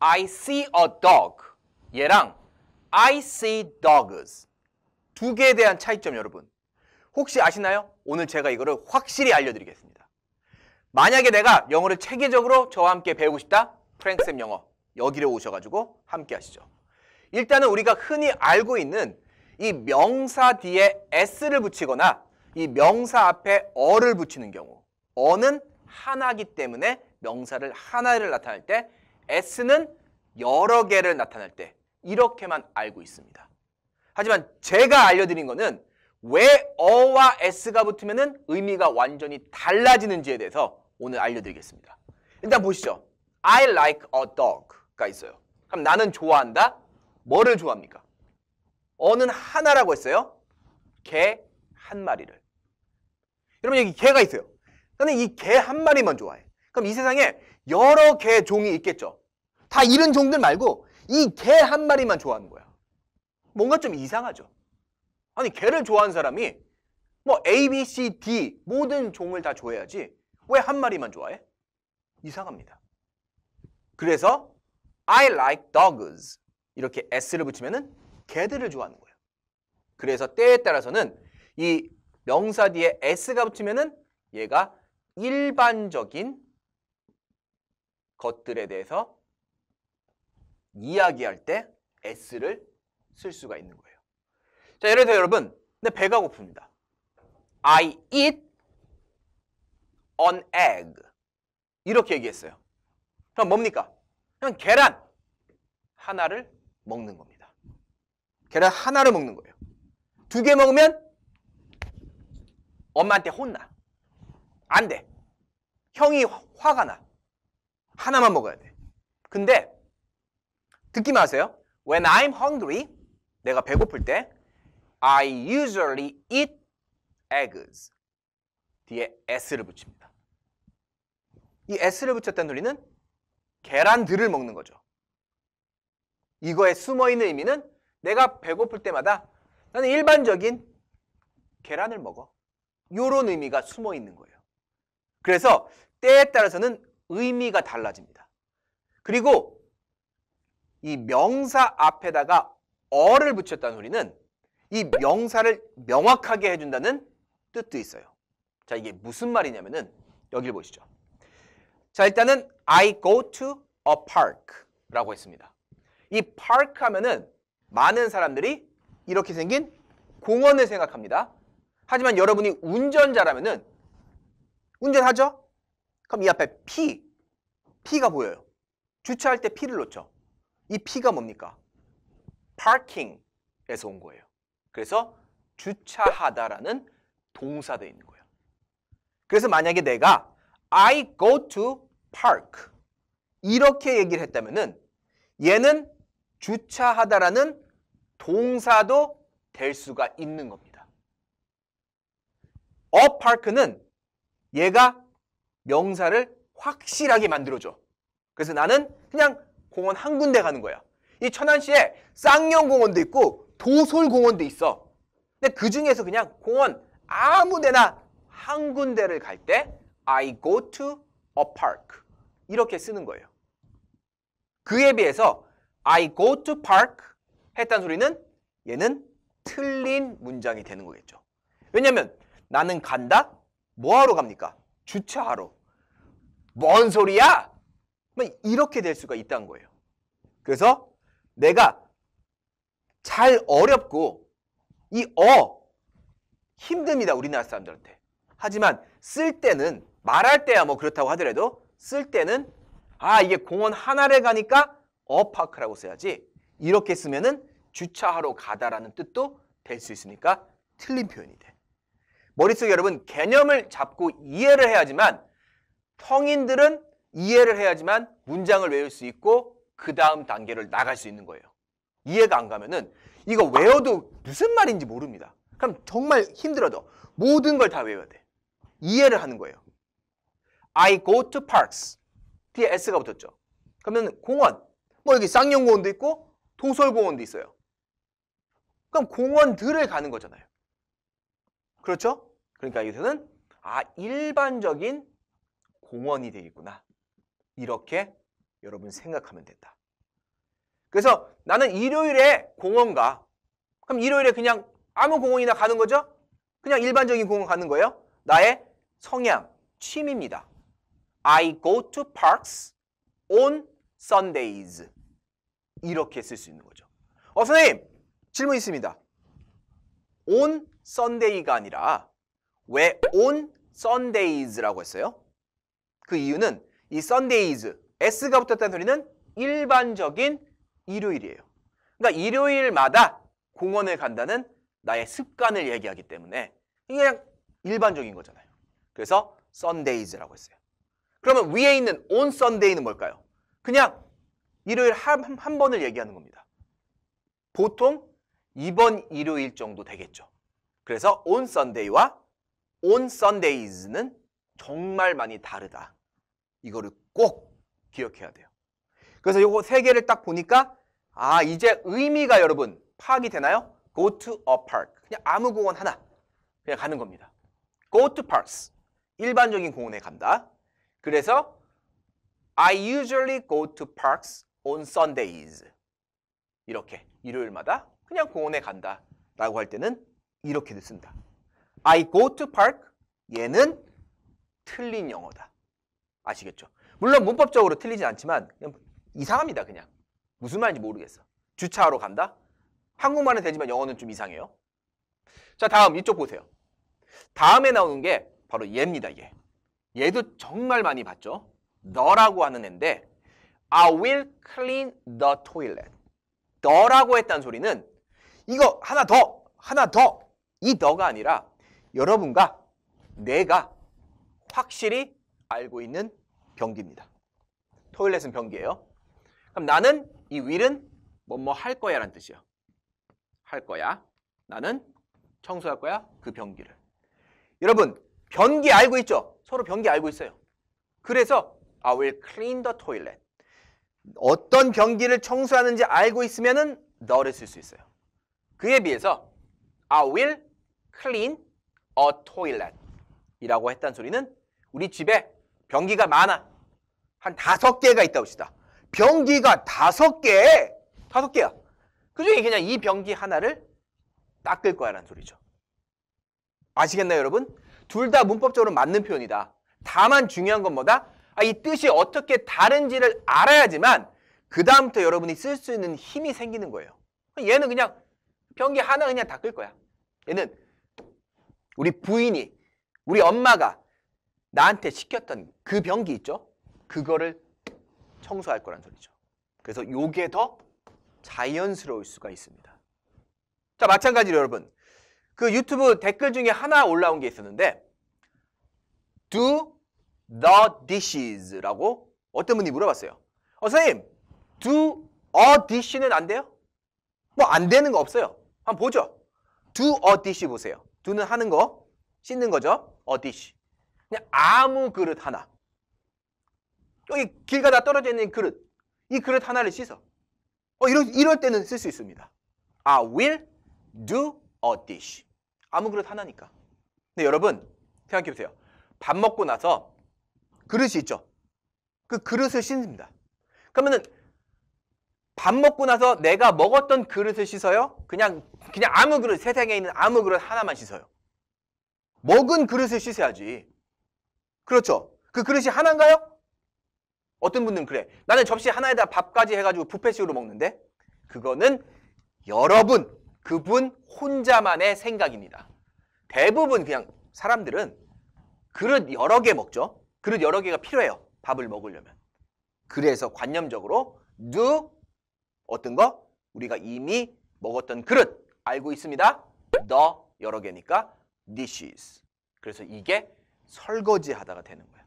I see a dog. 얘랑 I see dogs. 두 개에 대한 차이점 여러분. 혹시 아시나요? 오늘 제가 이거를 확실히 알려드리겠습니다. 만약에 내가 영어를 체계적으로 저와 함께 배우고 싶다? 프랭크쌤 영어 여기로 오셔가지고 함께 하시죠. 일단은 우리가 흔히 알고 있는 이 명사 뒤에 s를 붙이거나 이 명사 앞에 어를 붙이는 경우, 어는 하나이기 때문에 명사를 하나를 나타낼 때, s는 여러 개를 나타낼 때 이렇게만 알고 있습니다. 하지만 제가 알려드린 거는 왜 어와 s가 붙으면 의미가 완전히 달라지는지에 대해서 오늘 알려드리겠습니다. 일단 보시죠. I like a dog가 있어요. 그럼 나는 좋아한다? 뭐를 좋아합니까? 어는 하나라고 했어요. 개 한 마리를. 여러분 여기 개가 있어요. 나는 이 개 한 마리만 좋아해. 그럼 이 세상에 여러 개 종이 있겠죠. 다 이런 종들 말고 이 개 한 마리만 좋아하는 거야. 뭔가 좀 이상하죠. 아니 개를 좋아하는 사람이 뭐 A, B, C, D 모든 종을 다 좋아해야지 왜 한 마리만 좋아해? 이상합니다. 그래서 I like dogs 이렇게 s를 붙이면은 개들을 좋아하는 거예요. 그래서 때에 따라서는 이 명사 뒤에 s가 붙으면은 얘가 일반적인 것들에 대해서 이야기할 때 s를 쓸 수가 있는 거예요. 자, 예를 들어 여러분, 내 배가 고픕니다. I eat an egg. 이렇게 얘기했어요. 그럼 뭡니까? 그냥 계란 하나를 먹는 겁니다. 계란 하나를 먹는 거예요. 두 개 먹으면 엄마한테 혼나. 안 돼. 형이 화가 나. 하나만 먹어야 돼. 근데 듣기만 하세요. When I'm hungry, 내가 배고플 때 I usually eat eggs. 뒤에 s를 붙입니다. 이 s를 붙였다는 소리는 계란들을 먹는 거죠. 이거에 숨어있는 의미는 내가 배고플 때마다 나는 일반적인 계란을 먹어. 이런 의미가 숨어있는 거예요. 그래서 때에 따라서는 의미가 달라집니다. 그리고 이 명사 앞에다가 어를 붙였다는 소리는 이 명사를 명확하게 해준다는 뜻도 있어요. 자, 이게 무슨 말이냐면은 여기를 보시죠. 자, 일단은 I go to a park 라고 했습니다. 이 park 하면은 많은 사람들이 이렇게 생긴 공원을 생각합니다. 하지만 여러분이 운전자라면은 운전하죠? 그럼 이 앞에 P가 보여요. 주차할 때 P를 놓죠. 이 P가 뭡니까? parking에서 온 거예요. 그래서 주차하다라는 동사도 있는 거예요. 그래서 만약에 내가 I go to park 이렇게 얘기를 했다면은 얘는 주차하다라는 동사도 될 수가 있는 겁니다. A park는 얘가 명사를 확실하게 만들어줘. 그래서 나는 그냥 공원 한 군데 가는 거야. 이 천안시에 쌍용공원도 있고 도솔공원도 있어. 근데 그 중에서 그냥 공원 아무 데나 한 군데를 갈 때 I go to a park 이렇게 쓰는 거예요. 그에 비해서 I go to park 했다는 소리는 얘는 틀린 문장이 되는 거겠죠. 왜냐면 나는 간다? 뭐하러 갑니까? 주차하러. 뭔 소리야? 이렇게 될 수가 있다는 거예요. 그래서 내가 잘 어렵고 이 힘듭니다. 우리나라 사람들한테. 하지만 쓸 때는 말할 때야 뭐 그렇다고 하더라도 쓸 때는 이게 공원 하나를 가니까 어파크라고 써야지 이렇게 쓰면은 주차하러 가다라는 뜻도 될 수 있으니까 틀린 표현이 돼. 머릿속에 여러분 개념을 잡고 이해를 해야지만 성인들은 이해를 해야지만 문장을 외울 수 있고 그 다음 단계를 나갈 수 있는 거예요. 이해가 안 가면은 이거 외워도 무슨 말인지 모릅니다. 그럼 정말 힘들어도 모든 걸 다 외워야 돼. 이해를 하는 거예요. I go to parks. 뒤에 s가 붙었죠. 그러면 공원. 뭐 여기 쌍용공원도 있고 도솔공원도 있어요. 그럼 공원들을 가는 거잖아요. 그렇죠? 그러니까 여기서는 일반적인 공원이 되겠구나. 이렇게 여러분 생각하면 된다. 그래서 나는 일요일에 공원 가. 그럼 일요일에 그냥 아무 공원이나 가는 거죠? 그냥 일반적인 공원 가는 거예요. 나의 성향, 취미입니다. I go to parks on Sundays. 이렇게 쓸 수 있는 거죠. 선생님, 질문 있습니다. on Sunday가 아니라 왜 on Sundays라고 했어요? 그 이유는 이 Sundays, S가 붙었다는 소리는 일반적인 일요일이에요. 그러니까 일요일마다 공원을 간다는 나의 습관을 얘기하기 때문에 이게 그냥 일반적인 거잖아요. 그래서 Sundays라고 했어요. 그러면 위에 있는 on Sunday는 뭘까요? 그냥 일요일 한 번을 얘기하는 겁니다. 보통 이번 일요일 정도 되겠죠. 그래서 on Sunday와 on Sundays는 정말 많이 다르다. 이거를 꼭 기억해야 돼요. 그래서 요거 세 개를 딱 보니까 이제 의미가 여러분 파악이 되나요? Go to a park. 그냥 아무 공원 하나 그냥 가는 겁니다. Go to parks. 일반적인 공원에 간다. 그래서 I usually go to parks on Sundays. 이렇게 일요일마다 그냥 공원에 간다 라고 할 때는 이렇게 쓴다. I go to park. 얘는 틀린 영어다. 아시겠죠? 물론 문법적으로 틀리진 않지만 그냥 이상합니다. 그냥 무슨 말인지 모르겠어. 주차하러 간다? 한국말은 되지만 영어는 좀 이상해요. 자, 다음 이쪽 보세요. 다음에 나오는 게 바로 얘입니다. 얘도 정말 많이 봤죠? 너라고 하는 애인데 I will clean the toilet. 너라고 했다는 소리는 이거 하나 더 이 너가 아니라 여러분과 내가 확실히 알고 있는 변기입니다. 토일렛은 변기예요. 그럼 나는 이 will은 뭐뭐 할 거야 라는 뜻이에요. 할 거야. 나는 청소할 거야. 그 변기를. 여러분 변기 알고 있죠? 서로 변기 알고 있어요. 그래서 I will clean the toilet. 어떤 변기를 청소하는지 알고 있으면은 너를 쓸 수 있어요. 그에 비해서 I will clean a toilet 이라고 했다는 소리는 우리 집에 변기가 많아. 한 5개가 있다고 합시다. 변기가 5개. 5개야. 그중에 그냥 이 변기 하나를 닦을 거야 라는 소리죠. 아시겠나요, 여러분? 둘 다 문법적으로 맞는 표현이다. 다만 중요한 건 뭐다? 이 뜻이 어떻게 다른지를 알아야지만 그 다음부터 여러분이 쓸 수 있는 힘이 생기는 거예요. 얘는 그냥 변기 하나 그냥 닦을 거야. 얘는 우리 부인이, 우리 엄마가 나한테 시켰던 그 변기 있죠? 그거를 청소할 거란 소리죠. 그래서 요게 더 자연스러울 수가 있습니다. 자, 마찬가지로 여러분 그 유튜브 댓글 중에 하나 올라온 게 있었는데 Do the dishes라고 어떤 분이 물어봤어요. 선생님, do a dish는 안 돼요? 뭐 안 되는 거 없어요. 한번 보죠. do a dish 보세요. do는 하는 거, 씻는 거죠. a dish. 그냥 아무 그릇 하나. 여기 길 가다 떨어져 있는 그릇. 이 그릇 하나를 씻어. 이럴 때는 쓸 수 있습니다. I will do a dish. 아무 그릇 하나니까. 근데 여러분 생각해 보세요. 밥 먹고 나서 그릇이 있죠. 그 그릇을 씻습니다. 그러면은 밥 먹고 나서 내가 먹었던 그릇을 씻어요? 그냥 아무 그릇, 세상에 있는 아무 그릇 하나만 씻어요. 먹은 그릇을 씻어야지. 그렇죠? 그 그릇이 하나인가요? 어떤 분들은 그래. 나는 접시 하나에다 밥까지 해가지고 뷔페식으로 먹는데 그거는 여러분, 그분 혼자만의 생각입니다. 대부분 그냥 사람들은 그릇 여러 개 먹죠. 그릇 여러 개가 필요해요. 밥을 먹으려면. 그래서 관념적으로 do 어떤 거? 우리가 이미 먹었던 그릇 알고 있습니다. the 여러 개니까 dishes. 그래서 이게 설거지 하다가 되는 거야.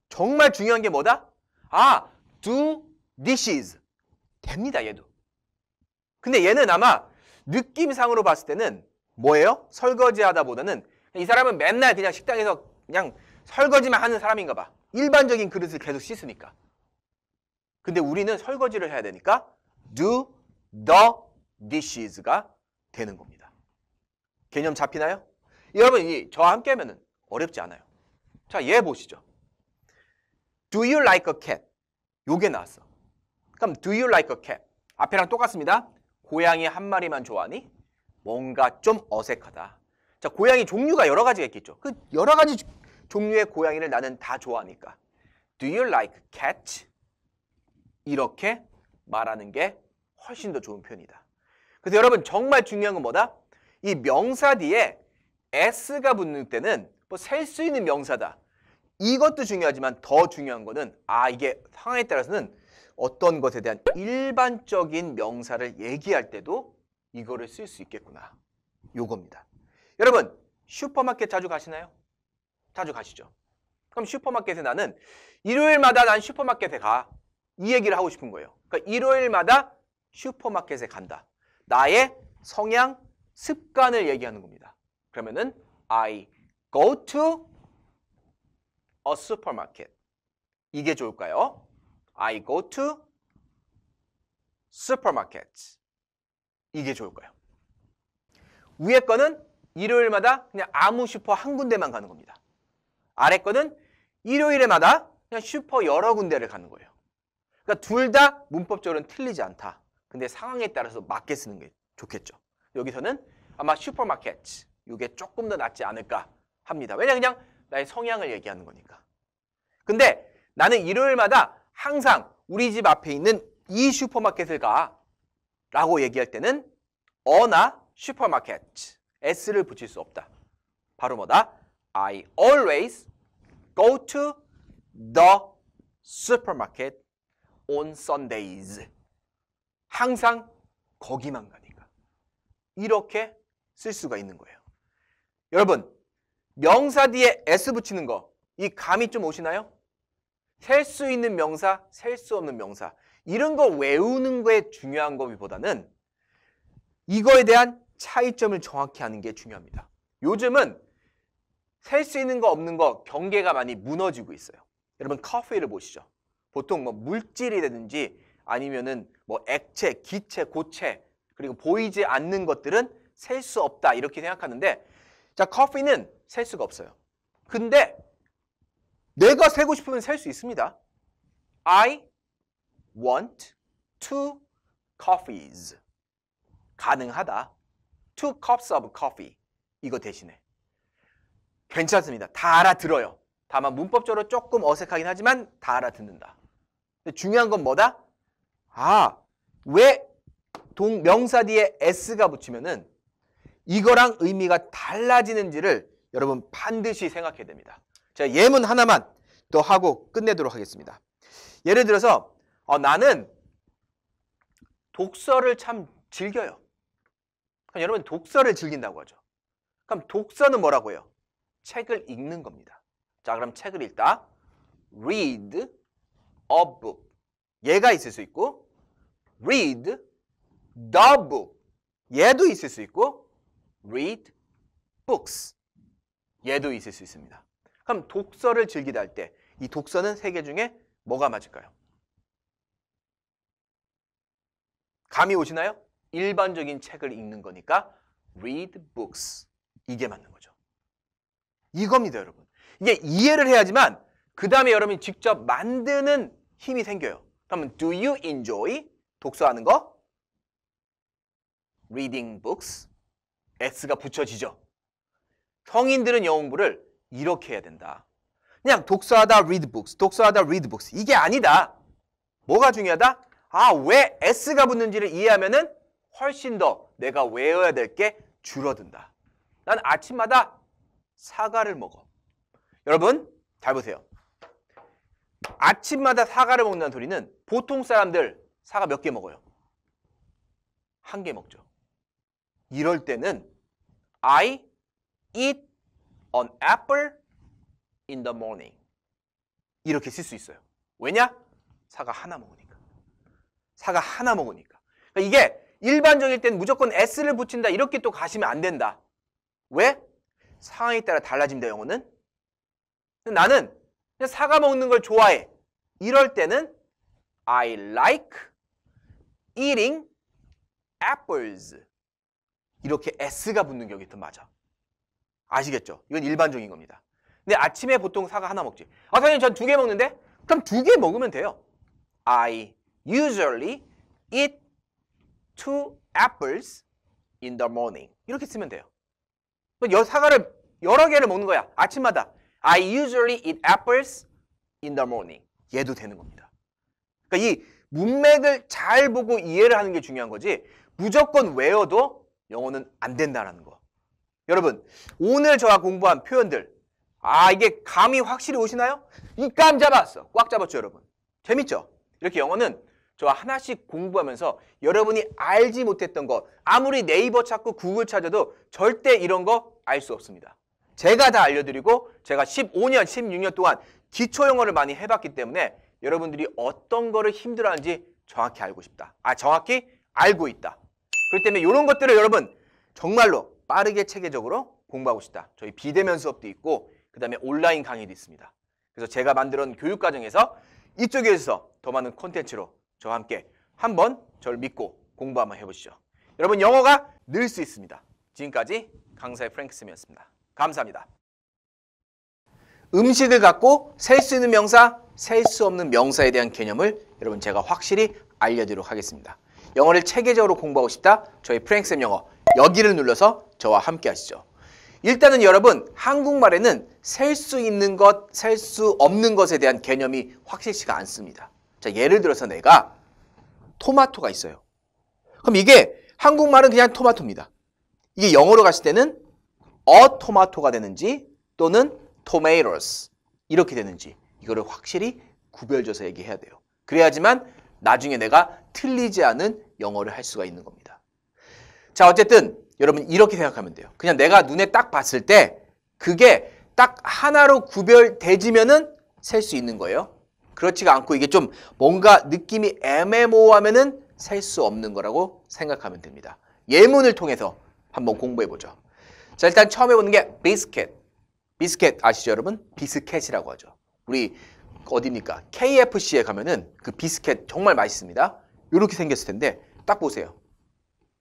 정말 중요한 게 뭐다? do dishes. 됩니다, 얘도. 근데 얘는 아마 느낌상으로 봤을 때는 뭐예요? 설거지 하다 보다는 이 사람은 맨날 그냥 식당에서 그냥 설거지만 하는 사람인가 봐. 일반적인 그릇을 계속 씻으니까. 근데 우리는 설거지를 해야 되니까 do the dishes가 되는 겁니다. 개념 잡히나요? 여러분 저와 함께 하면 어렵지 않아요. 자, 얘 보시죠. Do you like a cat? 요게 나왔어. 그럼 do you like a cat? 앞에랑 똑같습니다. 고양이 한 마리만 좋아하니? 뭔가 좀 어색하다. 자, 고양이 종류가 여러 가지가 있겠죠. 그 여러 가지 종류의 고양이를 나는 다 좋아하니까. Do you like cat? 이렇게 말하는 게 훨씬 더 좋은 표현이다. 그래서 여러분 정말 중요한 건 뭐다? 이 명사 뒤에 s가 붙는 때는 뭐 셀 수 있는 명사다. 이것도 중요하지만 더 중요한 거는 이게 상황에 따라서는 어떤 것에 대한 일반적인 명사를 얘기할 때도 이거를 쓸 수 있겠구나. 요겁니다. 여러분 슈퍼마켓 자주 가시나요? 자주 가시죠. 그럼 슈퍼마켓에 나는 일요일마다 난 슈퍼마켓에 가. 이 얘기를 하고 싶은 거예요. 그러니까 일요일마다 슈퍼마켓에 간다. 나의 성향, 습관을 얘기하는 겁니다. 그러면은 I go to a supermarket. 이게 좋을까요? I go to supermarket. 이게 좋을까요? 위에 거는 일요일마다 그냥 아무 슈퍼 한 군데만 가는 겁니다. 아래 거는 일요일마다 그냥 슈퍼 여러 군데를 가는 거예요. 그러니까 둘 다 문법적으로는 틀리지 않다. 근데 상황에 따라서 맞게 쓰는 게 좋겠죠. 여기서는 아마 슈퍼마켓 이게 조금 더 낫지 않을까 합니다. 왜냐 그냥 나의 성향을 얘기하는 거니까. 근데 나는 일요일마다 항상 우리 집 앞에 있는 이 슈퍼마켓을 가 라고 얘기할 때는 어나 슈퍼마켓 s를 붙일 수 없다. 바로 뭐다? I always go to the supermarket on Sundays. 항상 거기만 가니까. 이렇게 쓸 수가 있는 거예요. 여러분, 명사 뒤에 s 붙이는 거, 이 감이 좀 오시나요? 셀 수 있는 명사, 셀 수 없는 명사. 이런 거 외우는 거에 중요한 것보다는 이거에 대한 차이점을 정확히 아는 게 중요합니다. 요즘은 셀 수 있는 거 없는 거 경계가 많이 무너지고 있어요. 여러분 커피를 보시죠. 보통 뭐 물질이라든지 아니면은 뭐 액체, 기체, 고체 그리고 보이지 않는 것들은 셀 수 없다 이렇게 생각하는데 자 커피는 셀 수가 없어요. 근데 내가 세고 싶으면 셀 수 있습니다. I want two coffees. 가능하다. Two cups of coffee. 이거 대신에. 괜찮습니다. 다 알아들어요. 다만 문법적으로 조금 어색하긴 하지만 다 알아듣는다. 근데 중요한 건 뭐다? 왜 명사 뒤에 s가 붙이면은 이거랑 의미가 달라지는지를 여러분 반드시 생각해야 됩니다. 제가 예문 하나만 더 하고 끝내도록 하겠습니다. 예를 들어서 나는 독서를 참 즐겨요. 그럼 여러분 독서를 즐긴다고 하죠. 그럼 독서는 뭐라고 해요? 책을 읽는 겁니다. 자, 그럼 책을 읽다. Read a book. 얘가 있을 수 있고 read the book. 얘도 있을 수 있고 read books. 얘도 있을 수 있습니다. 그럼 독서를 즐기다 할 때 이 독서는 세 개 중에 뭐가 맞을까요? 감이 오시나요? 일반적인 책을 읽는 거니까 read books. 이게 맞는 거죠. 이겁니다, 여러분. 이게 이해를 해야지만 그 다음에 여러분이 직접 만드는 힘이 생겨요. 그러면 do you enjoy? 독서하는 거? reading books? s가 붙여지죠. 성인들은 영어 공부를 이렇게 해야 된다. 그냥 독서하다 read books, 독서하다 read books. 이게 아니다. 뭐가 중요하다? 왜 s가 붙는지를 이해하면은 훨씬 더 내가 외워야 될 게 줄어든다. 난 아침마다 사과를 먹어. 여러분 잘 보세요. 아침마다 사과를 먹는다는 소리는 보통 사람들 사과 몇 개 먹어요? 한 개 먹죠. 이럴 때는 I eat an apple in the morning. 이렇게 쓸 수 있어요. 왜냐? 사과 하나 먹으니까. 사과 하나 먹으니까. 그러니까 이게 일반적일 때는 무조건 s를 붙인다 이렇게 또 가시면 안 된다. 왜? 상황에 따라 달라집니다. 영어는. 나는 그냥 사과 먹는 걸 좋아해. 이럴 때는 I like eating apples. 이렇게 s가 붙는 게 여기 더 맞아. 아시겠죠? 이건 일반적인 겁니다. 근데 아침에 보통 사과 하나 먹지. 선생님 전 2개 먹는데? 그럼 2개 먹으면 돼요. I usually eat two apples in the morning. 이렇게 쓰면 돼요. 사과를 여러 개를 먹는 거야. 아침마다. I usually eat apples in the morning. 얘도 되는 겁니다. 그러니까 이 문맥을 잘 보고 이해를 하는 게 중요한 거지 무조건 외워도 영어는 안 된다는 거. 여러분, 오늘 저와 공부한 표현들 이게 감이 확실히 오시나요? 이 감 잡았어. 꽉 잡았죠, 여러분? 재밌죠? 이렇게 영어는 저와 하나씩 공부하면서 여러분이 알지 못했던 거 아무리 네이버 찾고 구글 찾아도 절대 이런 거 알 수 없습니다. 제가 다 알려드리고 제가 15년, 16년 동안 기초영어를 많이 해봤기 때문에 여러분들이 어떤 거를 힘들어하는지 정확히 알고 싶다. 정확히 알고 있다. 그렇기 때문에 이런 것들을 여러분 정말로 빠르게 체계적으로 공부하고 싶다. 저희 비대면 수업도 있고 그 다음에 온라인 강의도 있습니다. 그래서 제가 만들어 놓은 교육과정에서 이쪽에서 더 많은 콘텐츠로 저와 함께 한번 저를 믿고 공부 한번 해보시죠. 여러분 영어가 늘 수 있습니다. 지금까지 강사의 프랭크 쌤이었습니다. 감사합니다. 음식을 갖고 셀 수 있는 명사, 셀 수 없는 명사에 대한 개념을 여러분 제가 확실히 알려드리도록 하겠습니다. 영어를 체계적으로 공부하고 싶다? 저희 프랭크 쌤 영어 여기를 눌러서 저와 함께 하시죠. 일단은 여러분 한국말에는 셀 수 있는 것, 셀 수 없는 것에 대한 개념이 확실치가 않습니다. 자, 예를 들어서 내가 토마토가 있어요. 그럼 이게 한국말은 그냥 토마토입니다. 이게 영어로 갔을 때는 토마토가 되는지 또는 tomatoes 이렇게 되는지 이거를 확실히 구별져서 얘기해야 돼요. 그래야지만 나중에 내가 틀리지 않은 영어를 할 수가 있는 겁니다. 자, 어쨌든 여러분 이렇게 생각하면 돼요. 그냥 내가 눈에 딱 봤을 때 그게 딱 하나로 구별되지면은 셀 수 있는 거예요. 그렇지가 않고 이게 좀 뭔가 느낌이 애매모호하면은 셀 수 없는 거라고 생각하면 됩니다. 예문을 통해서 한번 공부해보죠. 자, 일단 처음 해보는 게 비스켓. 비스켓 아시죠, 여러분? 비스켓이라고 하죠. 우리 어디입니까? KFC에 가면은 그 비스켓 정말 맛있습니다. 이렇게 생겼을 텐데 딱 보세요.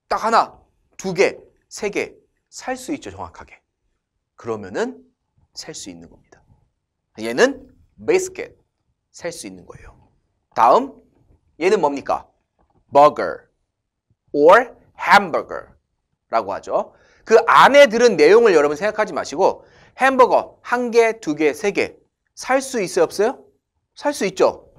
딱 하나, 두 개, 세 개 살 수 있죠, 정확하게. 그러면은 살 수 있는 겁니다. 얘는 비스켓, 살 수 있는 거예요. 다음, 얘는 뭡니까? burger or hamburger라고 하죠. 그 안에 들은 내용을 여러분 생각하지 마시고 햄버거 한 개, 두 개, 세 개 살 수 있어요, 없어요? 살 수 있죠.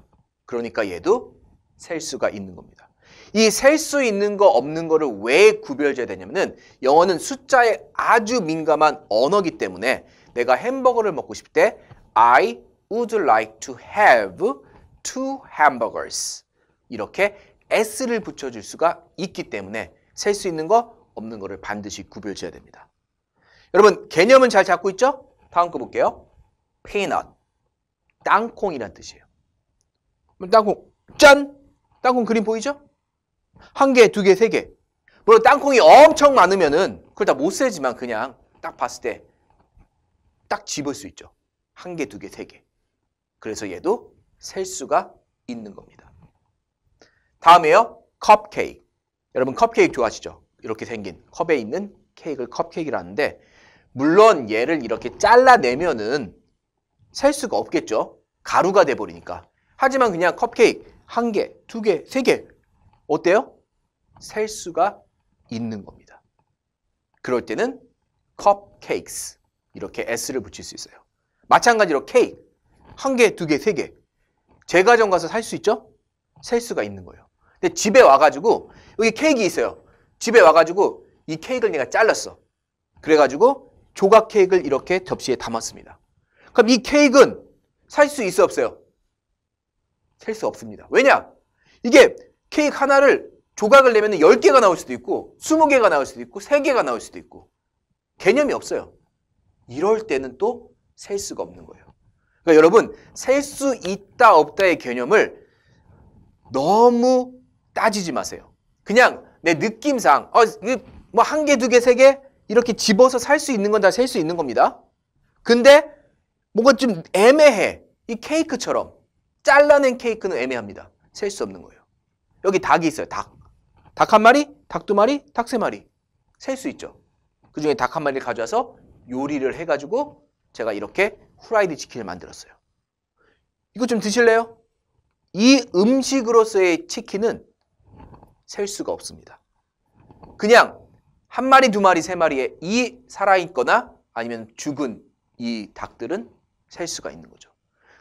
그러니까 얘도 셀 수가 있는 겁니다. 이 셀 수 있는 거 없는 거를 왜 구별져야 되냐면은 영어는 숫자에 아주 민감한 언어이기 때문에 내가 햄버거를 먹고 싶을 때 I would like to have 2 hamburgers 이렇게 S를 붙여줄 수가 있기 때문에 셀 수 있는 거 없는 거를 반드시 구별져야 됩니다. 여러분 개념은 잘 잡고 있죠? 다음 거 볼게요. peanut 땅콩이란 뜻이에요. 땅콩 짠! 땅콩 그림 보이죠? 한 개, 두 개, 세 개. 물론 땅콩이 엄청 많으면은 그걸 다 못 세지만 그냥 딱 봤을 때 딱 집을 수 있죠. 한 개, 두 개, 세 개. 그래서 얘도 셀 수가 있는 겁니다. 다음에요. 컵케이크. 여러분 컵케이크 좋아하시죠? 이렇게 생긴 컵에 있는 케이크를 컵케이크라는데 물론 얘를 이렇게 잘라내면은 셀 수가 없겠죠. 가루가 돼버리니까. 하지만 그냥 컵케이크 한 개, 두 개, 세 개 어때요? 셀 수가 있는 겁니다. 그럴 때는 cupcakes 이렇게 s를 붙일 수 있어요. 마찬가지로 케이크 한 개, 두 개, 세 개 제과점 가서 살 수 있죠? 셀 수가 있는 거예요. 근데 집에 와가지고 여기 케이크 있어요. 집에 와가지고 이 케이크를 내가 잘랐어. 그래가지고 조각 케이크를 이렇게 접시에 담았습니다. 그럼 이 케이크는 살 수 있어 없어요? 셀 수 없습니다. 왜냐? 이게 케이크 하나를 조각을 내면 10개가 나올 수도 있고 20개가 나올 수도 있고 3개가 나올 수도 있고 개념이 없어요. 이럴 때는 또 셀 수가 없는 거예요. 그러니까 여러분 셀 수 있다 없다의 개념을 너무 따지지 마세요. 그냥 내 느낌상 뭐 한 개, 두 개, 세 개 이렇게 집어서 살 수 있는 건 다 셀 수 있는 겁니다. 근데 뭔가 좀 애매해. 이 케이크처럼 잘라낸 케이크는 애매합니다. 셀 수 없는 거예요. 여기 닭이 있어요. 닭 한 마리, 닭 두 마리, 닭 세 마리 셀 수 있죠. 그 중에 닭 한 마리를 가져와서 요리를 해가지고 제가 이렇게 후라이드 치킨을 만들었어요. 이거 좀 드실래요? 이 음식으로서의 치킨은 셀 수가 없습니다. 그냥 한 마리, 두 마리, 세 마리에 이 살아있거나 아니면 죽은 이 닭들은 셀 수가 있는 거죠.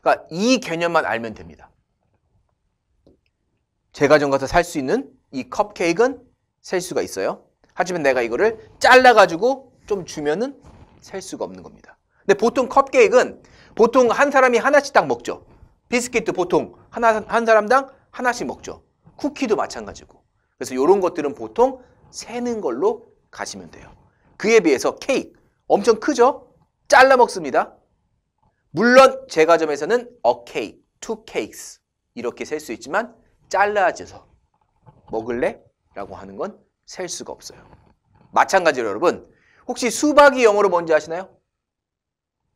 그러니까 이 개념만 알면 됩니다. 제과점 가서 살 수 있는 이 컵케이크는 셀 수가 있어요. 하지만 내가 이거를 잘라가지고 좀 주면은 셀 수가 없는 겁니다. 근데 보통 컵케이크는 보통 한 사람이 하나씩 딱 먹죠. 비스킷도 보통 한 사람당 하나씩 먹죠. 쿠키도 마찬가지고. 그래서 이런 것들은 보통 세는 걸로 가시면 돼요. 그에 비해서 케이크 엄청 크죠? 잘라 먹습니다. 물론 제과점에서는 a cake, two cakes 이렇게 셀 수 있지만 잘라져서 먹을래? 라고 하는 건 셀 수가 없어요. 마찬가지로 여러분 혹시 수박이 영어로 뭔지 아시나요?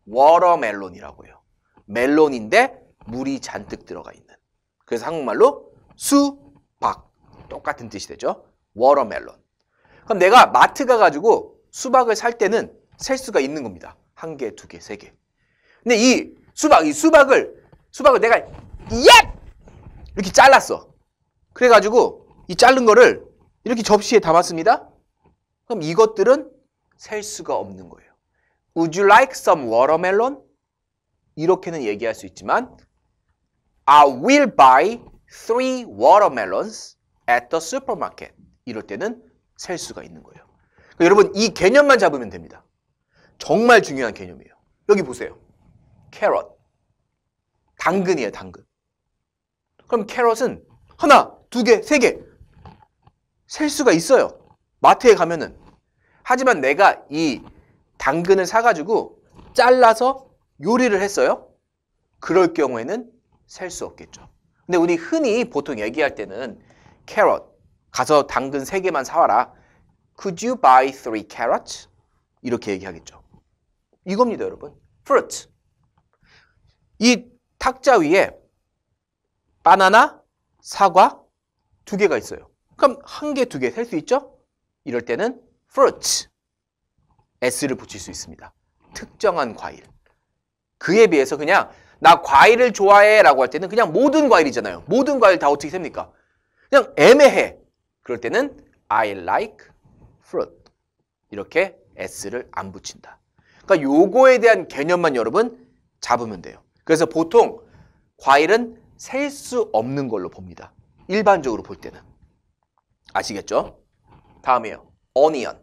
워터멜론이라고 해요. 멜론인데 물이 잔뜩 들어가 있는. 그래서 한국말로 수박 똑같은 뜻이 되죠. 워터멜론. 그럼 내가 마트 가가지고 수박을 살 때는 셀 수가 있는 겁니다. 한 개, 두 개, 세 개. 근데 이 수박을 내가 이렇게 잘랐어. 그래가지고 이 자른 거를 이렇게 접시에 담았습니다. 그럼 이것들은 셀 수가 없는 거예요. Would you like some watermelon? 이렇게는 얘기할 수 있지만 I will buy 3 watermelons at the supermarket. 이럴 때는 셀 수가 있는 거예요. 그러니까 여러분 이 개념만 잡으면 됩니다. 정말 중요한 개념이에요. 여기 보세요. 캐럿. 당근이에요, 당근. 그럼 캐럿은 하나, 두 개, 세 개 셀 수가 있어요. 마트에 가면은. 하지만 내가 이 당근을 사가지고 잘라서 요리를 했어요. 그럴 경우에는 셀 수 없겠죠. 근데 우리 흔히 보통 얘기할 때는 캐럿, 가서 당근 3개만 사와라. Could you buy 3 carrots? 이렇게 얘기하겠죠. 이겁니다, 여러분. fruit. 이 탁자 위에 바나나, 사과 2개가 있어요. 그럼 1개, 2개 셀 수 있죠? 이럴 때는 fruit. S를 붙일 수 있습니다. 특정한 과일. 그에 비해서 그냥 나 과일을 좋아해 라고 할 때는 그냥 모든 과일이잖아요. 모든 과일 다 어떻게 셉니까? 그냥 애매해. 그럴 때는 I like fruit. 이렇게 S를 안 붙인다. 그러니까 요거에 대한 개념만 여러분 잡으면 돼요. 그래서 보통 과일은 셀 수 없는 걸로 봅니다. 일반적으로 볼 때는. 아시겠죠? 다음이에요. onion.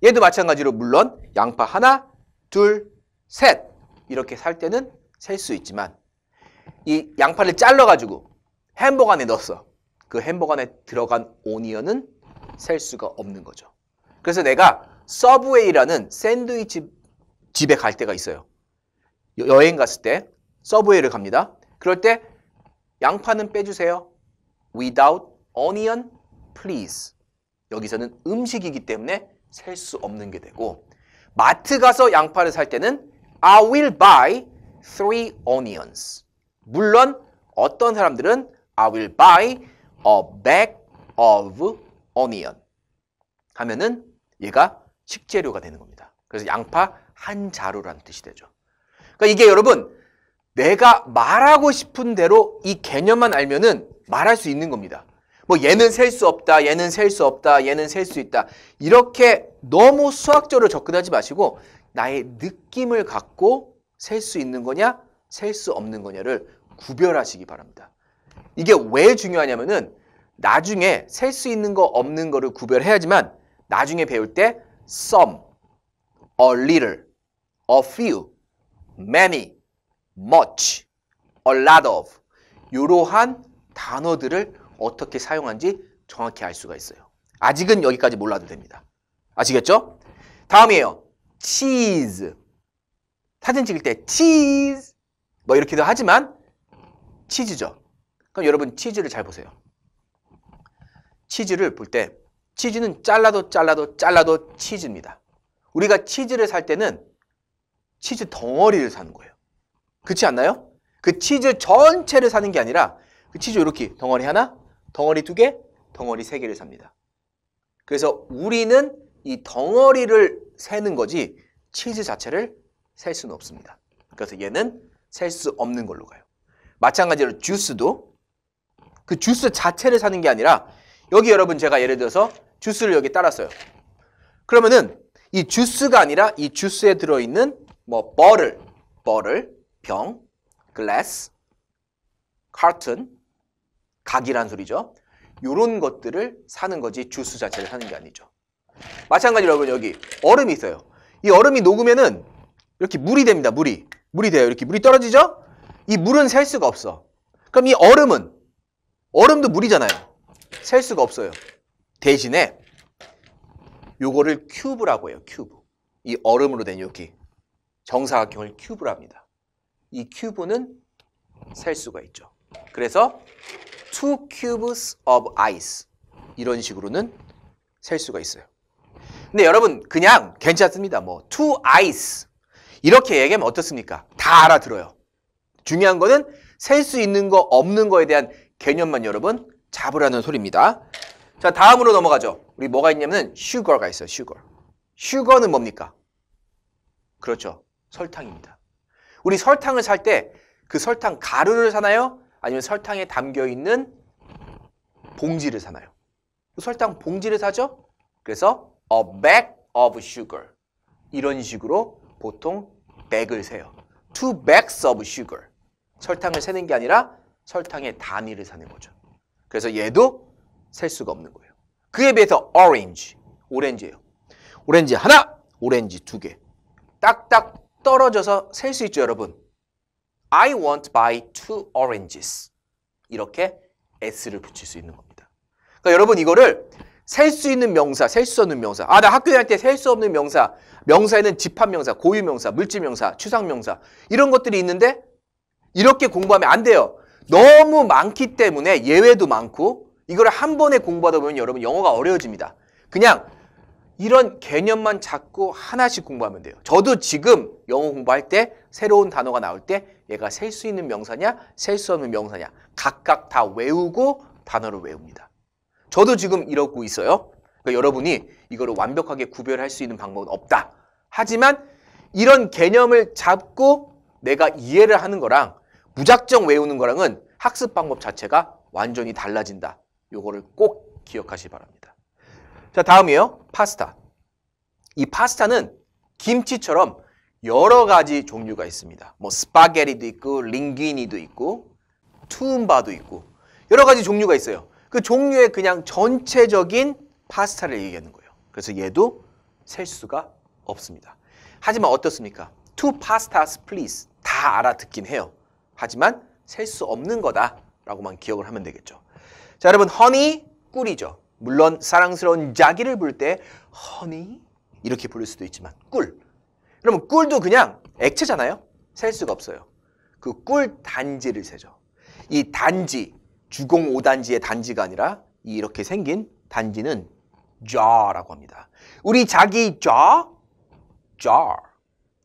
얘도 마찬가지로 물론 양파 하나, 둘, 셋 이렇게 살 때는 셀 수 있지만 이 양파를 잘라가지고 햄버거 안에 넣었어. 그 햄버거 안에 들어간 오니언은 셀 수가 없는 거죠. 그래서 내가 서브웨이라는 샌드위치 집에 갈 때가 있어요. 여행 갔을 때 서브웨이를 갑니다. 그럴 때 양파는 빼주세요. Without onion, please. 여기서는 음식이기 때문에 셀 수 없는 게 되고 마트 가서 양파를 살 때는 I will buy 3 onions. 물론 어떤 사람들은 I will buy a bag of onion 하면은 얘가 식재료가 되는 겁니다. 그래서 양파 한 자루라는 뜻이 되죠. 그러니까 이게 여러분 내가 말하고 싶은 대로 이 개념만 알면은 말할 수 있는 겁니다. 뭐 얘는 셀 수 없다, 얘는 셀 수 없다, 얘는 셀 수 있다. 이렇게 너무 수학적으로 접근하지 마시고 나의 느낌을 갖고 셀 수 있는 거냐, 셀 수 없는 거냐를 구별하시기 바랍니다. 이게 왜 중요하냐면은 나중에 셀 수 있는 거 없는 거를 구별해야지만 나중에 배울 때 some, a little, a few, many, much, a lot of 이러한 단어들을 어떻게 사용하는지 정확히 알 수가 있어요. 아직은 여기까지 몰라도 됩니다. 아시겠죠? 다음이에요. cheese. 사진 찍을 때 cheese 뭐 이렇게도 하지만 치즈죠. 그럼 여러분 치즈를 잘 보세요. 치즈를 볼 때 치즈는 잘라도 치즈입니다. 우리가 치즈를 살 때는 치즈 덩어리를 사는 거예요. 그렇지 않나요? 그 치즈 전체를 사는 게 아니라 그 치즈 이렇게 덩어리 하나, 덩어리 2개, 덩어리 3개를 삽니다. 그래서 우리는 이 덩어리를 세는 거지 치즈 자체를 셀 수는 없습니다. 그래서 얘는 셀 수 없는 걸로 가요. 마찬가지로 주스도 그 주스 자체를 사는 게 아니라 여기 여러분 제가 예를 들어서 주스를 여기 따랐어요. 그러면은 이 주스가 아니라 이 주스에 들어있는 뭐 버를, 병, glass, carton, 각이란 소리죠. 요런 것들을 사는 거지 주스 자체를 사는 게 아니죠. 마찬가지로 여러분 여기 얼음이 있어요. 이 얼음이 녹으면은 이렇게 물이 됩니다. 물이 돼요. 이렇게 물이 떨어지죠? 이 물은 셀 수가 없어. 그럼 이 얼음도 물이잖아요. 셀 수가 없어요. 대신에 요거를 큐브라고 해요. 큐브. 이 얼음으로 된 여기 정사각형을 큐브라 합니다. 이 큐브는 셀 수가 있죠. 그래서 2 cubes of ice 이런 식으로는 셀 수가 있어요. 근데 여러분 그냥 괜찮습니다. 뭐 2 ice 이렇게 얘기하면 어떻습니까? 다 알아들어요. 중요한 거는 셀 수 있는 거 없는 거에 대한 개념만 여러분 잡으라는 소리입니다. 자, 다음으로 넘어가죠. 우리 뭐가 있냐면 sugar가 있어요. sugar는 뭡니까? 그렇죠. 설탕입니다. 우리 설탕을 살 때 그 설탕 가루를 사나요? 아니면 설탕에 담겨있는 봉지를 사나요? 설탕 봉지를 사죠? 그래서 a bag of sugar 이런 식으로 보통 백을 세요. 2 bags of sugar 설탕을 세는 게 아니라 설탕의 단위를 사는 거죠. 그래서 얘도 셀 수가 없는 거예요. 그에 비해서 오렌지예요. 오렌지 하나, 오렌지 두 개. 딱딱 떨어져서 셀 수 있죠, 여러분. I want to buy 2 oranges. 이렇게 s를 붙일 수 있는 겁니다. 그러니까 여러분 이거를 셀 수 있는 명사, 셀 수 없는 명사. 나 학교 다닐 때 셀 수 없는 명사. 명사에는 집합명사, 고유명사, 물질명사, 추상명사 이런 것들이 있는데 이렇게 공부하면 안 돼요. 너무 많기 때문에 예외도 많고 이거를 한 번에 공부하다 보면 여러분 영어가 어려워집니다. 그냥 이런 개념만 잡고 하나씩 공부하면 돼요. 저도 지금 영어 공부할 때 새로운 단어가 나올 때 얘가 셀 수 있는 명사냐 셀 수 없는 명사냐 각각 다 외우고 단어를 외웁니다. 저도 지금 이러고 있어요. 그러니까 여러분이 이거를 완벽하게 구별할 수 있는 방법은 없다. 하지만 이런 개념을 잡고 내가 이해를 하는 거랑 무작정 외우는 거랑은 학습 방법 자체가 완전히 달라진다. 요거를 꼭 기억하시기 바랍니다. 자, 다음이에요. 파스타. 이 파스타는 김치처럼 여러 가지 종류가 있습니다. 뭐 스파게티도 있고 링귀니도 있고 투움바도 있고 여러 가지 종류가 있어요. 그 종류의 그냥 전체적인 파스타를 얘기하는 거예요. 그래서 얘도 셀 수가 없습니다. 하지만 어떻습니까? Two pastas please 다 알아듣긴 해요. 하지만 셀 수 없는 거다라고만 기억을 하면 되겠죠. 자, 여러분 honey 꿀이죠. 물론 사랑스러운 자기를 부를 때 honey 이렇게 부를 수도 있지만 꿀. 그러면 꿀도 그냥 액체잖아요. 셀 수가 없어요. 그 꿀 단지를 세죠. 이 단지 주공 5단지의 단지가 아니라 이렇게 생긴 단지는 jar라고 합니다. 우리 자기 jar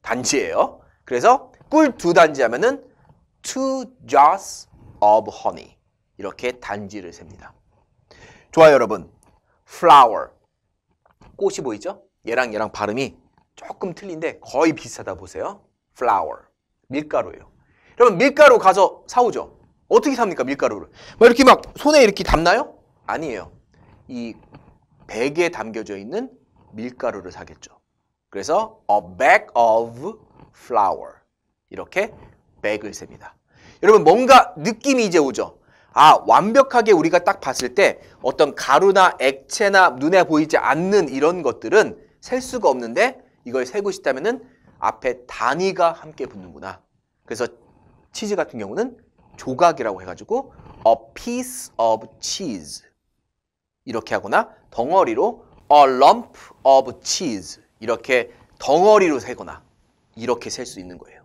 단지예요. 그래서 꿀 2단지 하면은 2 jars of honey 이렇게 단지를 셉니다. 좋아요, 여러분. flower 꽃이 보이죠? 얘랑 발음이 조금 틀린데 거의 비슷하다 보세요. flower 밀가루예요. 여러분 밀가루 가서 사오죠? 어떻게 삽니까 밀가루를? 뭐 이렇게 막 손에 이렇게 담나요? 아니에요. 이 백에 담겨져 있는 밀가루를 사겠죠. 그래서 a bag of flour 이렇게 백을 셉니다. 여러분 뭔가 느낌이 이제 오죠. 완벽하게 우리가 딱 봤을 때 어떤 가루나 액체나 눈에 보이지 않는 이런 것들은 셀 수가 없는데 이걸 세고 싶다면은 앞에 단위가 함께 붙는구나. 그래서 치즈 같은 경우는 조각이라고 해가지고 a piece of cheese 이렇게 하거나 덩어리로 a lump of cheese 이렇게 덩어리로 세거나 이렇게 셀 수 있는 거예요.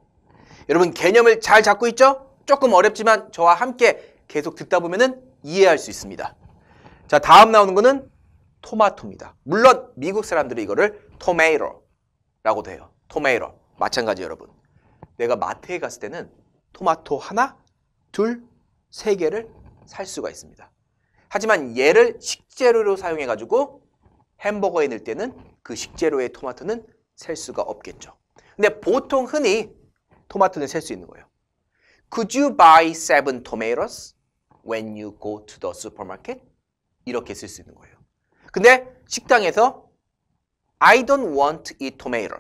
여러분 개념을 잘 잡고 있죠? 조금 어렵지만 저와 함께 계속 듣다 보면은 이해할 수 있습니다. 자, 다음 나오는 거는 토마토입니다. 물론 미국 사람들이 이거를 tomato라고도 해요. 토마토. 마찬가지 여러분. 내가 마트에 갔을 때는 토마토 하나, 둘, 세 개를 살 수가 있습니다. 하지만 얘를 식재료로 사용해가지고 햄버거에 넣을 때는 그 식재료의 토마토는 셀 수가 없겠죠. 근데 보통 흔히 토마토는 셀 수 있는 거예요. Could you buy 7 tomatoes when you go to the supermarket? 이렇게 쓸 수 있는 거예요. 근데 식당에서 I don't want to eat tomato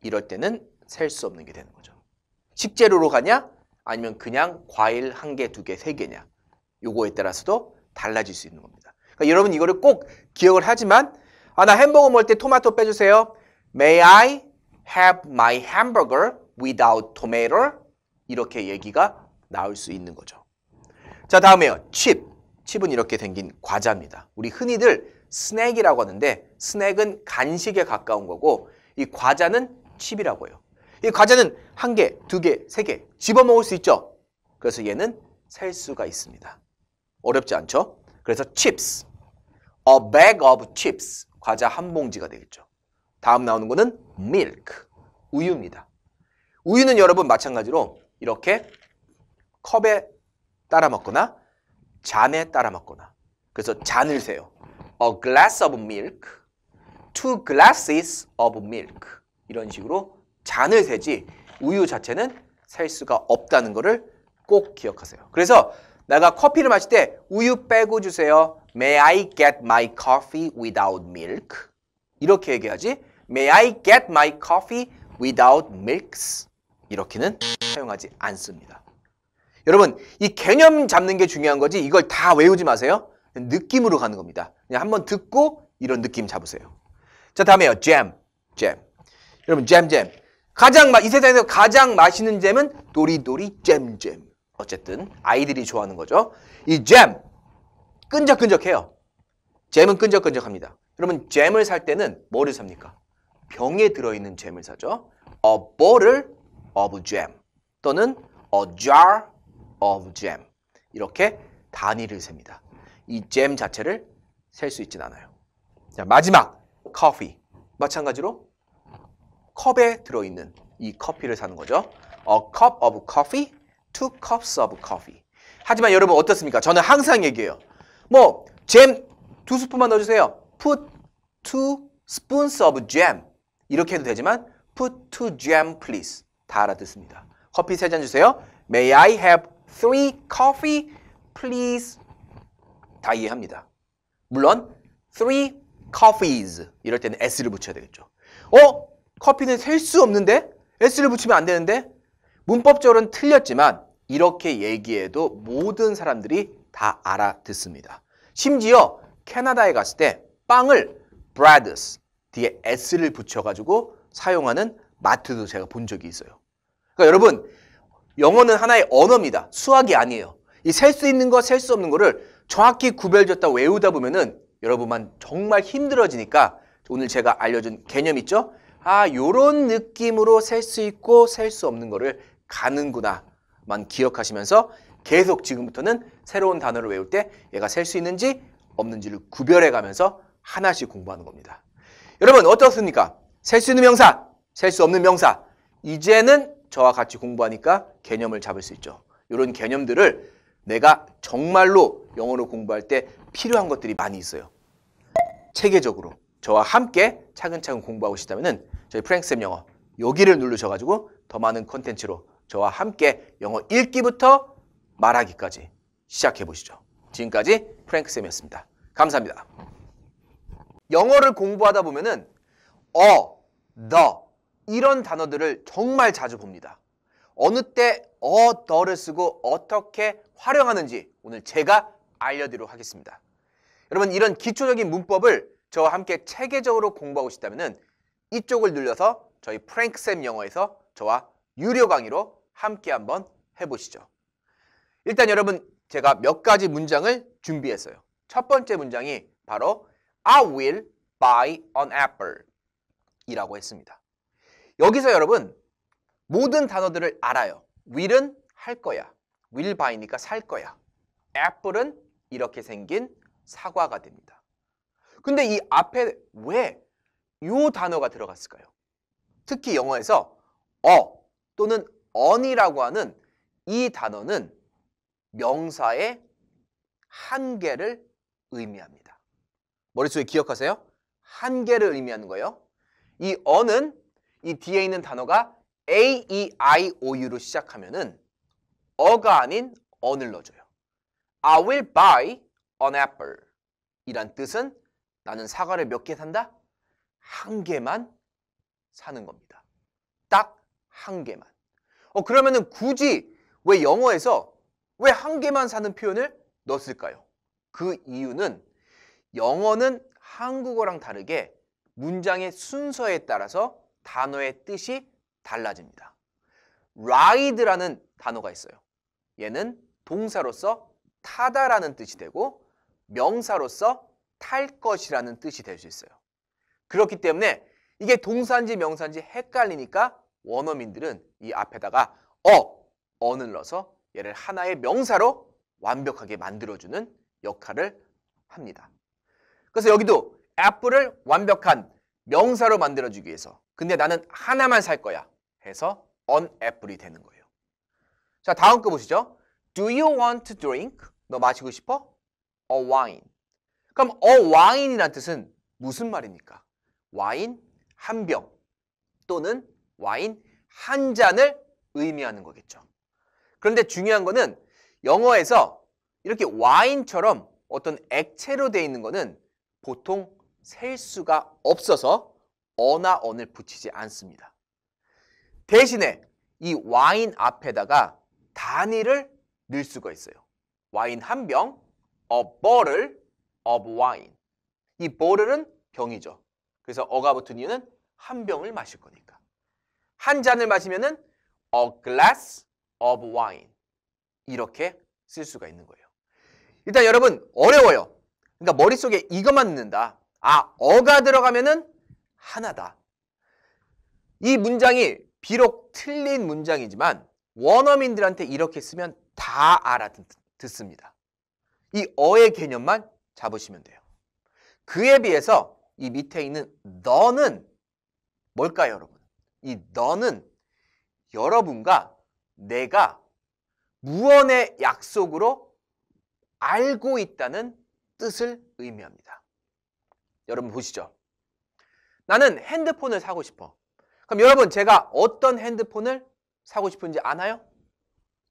이럴 때는 셀 수 없는 게 되는 거죠. 식재료로 가냐? 아니면 그냥 과일 1개, 2개, 3개냐? 요거에 따라서도 달라질 수 있는 겁니다. 그러니까 여러분 이거를 꼭 기억을 하지만 나 햄버거 먹을 때 토마토 빼주세요. May I have my hamburger without tomato? 이렇게 얘기가 나올 수 있는 거죠. 자, 다음에요. 칩. 칩은 이렇게 생긴 과자입니다. 우리 흔히들 스낵이라고 하는데 스낵은 간식에 가까운 거고 이 과자는 칩이라고 해요. 이 과자는 1개, 2개, 3개 집어먹을 수 있죠. 그래서 얘는 셀 수가 있습니다. 어렵지 않죠? 그래서 chips, a bag of chips, 과자 한 봉지가 되겠죠. 다음 나오는 거는 milk, 우유입니다. 우유는 여러분 마찬가지로 이렇게 컵에 따라 먹거나 잔에 따라 먹거나 그래서 잔을 세요. A glass of milk, 2 glasses of milk 이런 식으로 잔을 세지 우유 자체는 셀 수가 없다는 것을 꼭 기억하세요. 그래서 내가 커피를 마실 때 우유 빼고 주세요. May I get my coffee without milk? 이렇게 얘기하지 May I get my coffee without milks? 이렇게는 사용하지 않습니다. 여러분 이 개념 잡는 게 중요한 거지 이걸 다 외우지 마세요. 느낌으로 가는 겁니다. 그냥 한번 듣고 이런 느낌 잡으세요. 자, 다음에요. 잼. 여러분 잼. 이 세상에서 가장 맛있는 잼은 도리도리 잼. 어쨌든 아이들이 좋아하는 거죠. 이 잼 끈적끈적해요. 잼은 끈적끈적합니다. 여러분 잼을 살 때는 뭐를 삽니까? 병에 들어있는 잼을 사죠. A bottle of jam 또는 a jar of jam 이렇게 단위를 셉니다. 이 잼 자체를 셀 수 있진 않아요. 자, 마지막 커피 마찬가지로 컵에 들어있는 이 커피를 사는 거죠. A cup of coffee, 2 cups of coffee. 하지만 여러분 어떻습니까? 저는 항상 얘기해요. 뭐 잼 2스푼만 넣어주세요. Put 2 spoons of jam 이렇게 해도 되지만 Put 2 jam please 다 알아듣습니다. 커피 3잔 주세요. May I have 3 coffee please 다 이해합니다. 물론 3 coffees 이럴 때는 s를 붙여야 되겠죠. 커피는 셀 수 없는데? s를 붙이면 안 되는데? 문법적으로는 틀렸지만 이렇게 얘기해도 모든 사람들이 다 알아듣습니다. 심지어 캐나다에 갔을 때 빵을 breads 뒤에 s를 붙여가지고 사용하는 마트도 제가 본 적이 있어요. 그러니까 여러분 영어는 하나의 언어입니다. 수학이 아니에요. 이 셀 수 있는 거, 셀 수 없는 거를 정확히 구별졌다 외우다 보면은 여러분만 정말 힘들어지니까 오늘 제가 알려준 개념 있죠? 요런 느낌으로 셀 수 있고 셀 수 없는 거를 가는구나만 기억하시면서 계속 지금부터는 새로운 단어를 외울 때 얘가 셀 수 있는지 없는지를 구별해 가면서 하나씩 공부하는 겁니다. 여러분 어떻습니까? 셀 수 있는 명사, 셀 수 없는 명사 이제는 저와 같이 공부하니까 개념을 잡을 수 있죠. 이런 개념들을 내가 정말로 영어로 공부할 때 필요한 것들이 많이 있어요. 체계적으로 저와 함께 차근차근 공부하고 싶다면 저희 프랭크쌤 영어 여기를 누르셔가지고 더 많은 콘텐츠로 저와 함께 영어 읽기부터 말하기까지 시작해 보시죠. 지금까지 프랭크쌤이었습니다. 감사합니다. 영어를 공부하다 보면은 the 이런 단어들을 정말 자주 봅니다. 어느 때 the를 쓰고 어떻게 활용하는지 오늘 제가 알려드리도록 하겠습니다. 여러분 이런 기초적인 문법을 저와 함께 체계적으로 공부하고 싶다면 이쪽을 눌러서 저희 프랭크쌤 영어에서 저와 유료 강의로 함께 한번 해보시죠. 일단 여러분 제가 몇 가지 문장을 준비했어요. 첫 번째 문장이 바로 I will buy an apple 이라고 했습니다. 여기서 여러분 모든 단어들을 알아요. will은 할 거야. will buy니까 살 거야. apple은 이렇게 생긴 사과가 됩니다. 근데 이 앞에 왜 이 단어가 들어갔을까요? 특히 영어에서 또는 on이라고 하는 이 단어는 명사의 한계를 의미합니다. 머릿속에 기억하세요? 한계를 의미하는 거예요. 이 on은 이 뒤에 있는 단어가 A, E, I, O, U로 시작하면은 어가 아닌 on을 넣어줘요. I will buy an apple 이란 뜻은 나는 사과를 몇 개 산다? 한 개만 사는 겁니다. 딱 한 개만. 그러면은 굳이 왜 영어에서 왜 한 개만 사는 표현을 넣었을까요? 그 이유는 영어는 한국어랑 다르게 문장의 순서에 따라서 단어의 뜻이 달라집니다. ride라는 단어가 있어요. 얘는 동사로서 타다라는 뜻이 되고 명사로서 탈 것이라는 뜻이 될 수 있어요. 그렇기 때문에 이게 동사인지 명사인지 헷갈리니까 원어민들은 이 앞에다가 어를 넣어서 얘를 하나의 명사로 완벽하게 만들어주는 역할을 합니다. 그래서 여기도 애플을 완벽한 명사로 만들어주기 위해서 근데 나는 하나만 살 거야 해서 an apple이 되는 거예요. 자, 다음 거 보시죠. Do you want to drink? 너 마시고 싶어? A wine. 그럼 a wine이라는 뜻은 무슨 말입니까? 와인 한 병 또는 와인 한 잔을 의미하는 거겠죠. 그런데 중요한 거는 영어에서 이렇게 와인처럼 어떤 액체로 되어 있는 거는 보통 셀 수가 없어서 어나 언을 붙이지 않습니다. 대신에 이 와인 앞에다가 단위를 넣을 수가 있어요. 와인 한 병, a bottle of wine. 이 bottle은 병이죠. 그래서 어가 붙은 이유는 한 병을 마실 거니까. 한 잔을 마시면은 a glass of wine. 이렇게 쓸 수가 있는 거예요. 일단 여러분 어려워요. 그러니까 머릿속에 이것만 넣는다. 어가 들어가면은 하나다. 이 문장이 비록 틀린 문장이지만 원어민들한테 이렇게 쓰면 다 알아듣습니다. 이 어의 개념만 잡으시면 돼요. 그에 비해서 이 밑에 있는 너는 뭘까요, 여러분? 이 너는 여러분과 내가 무언의 약속으로 알고 있다는 뜻을 의미합니다. 여러분 보시죠. 나는 핸드폰을 사고 싶어. 그럼 여러분 제가 어떤 핸드폰을 사고 싶은지 아나요?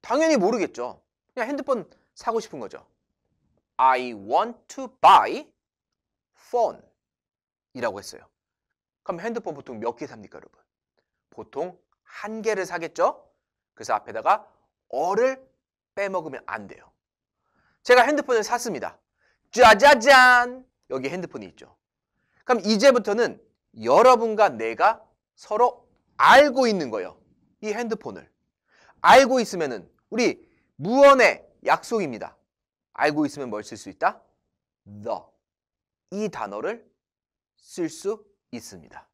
당연히 모르겠죠. 그냥 핸드폰 사고 싶은 거죠. I want to buy phone 이라고 했어요. 그럼 핸드폰 보통 몇 개 삽니까, 여러분? 보통 한 개를 사겠죠? 그래서 앞에다가 어를 빼먹으면 안 돼요. 제가 핸드폰을 샀습니다. 짜자잔! 여기 핸드폰이 있죠. 그럼 이제부터는 여러분과 내가 서로 알고 있는 거예요. 이 핸드폰을. 알고 있으면은 우리 무언의 약속입니다. 알고 있으면 뭘 쓸 수 있다? the. 이 단어를 쓸 수 있습니다.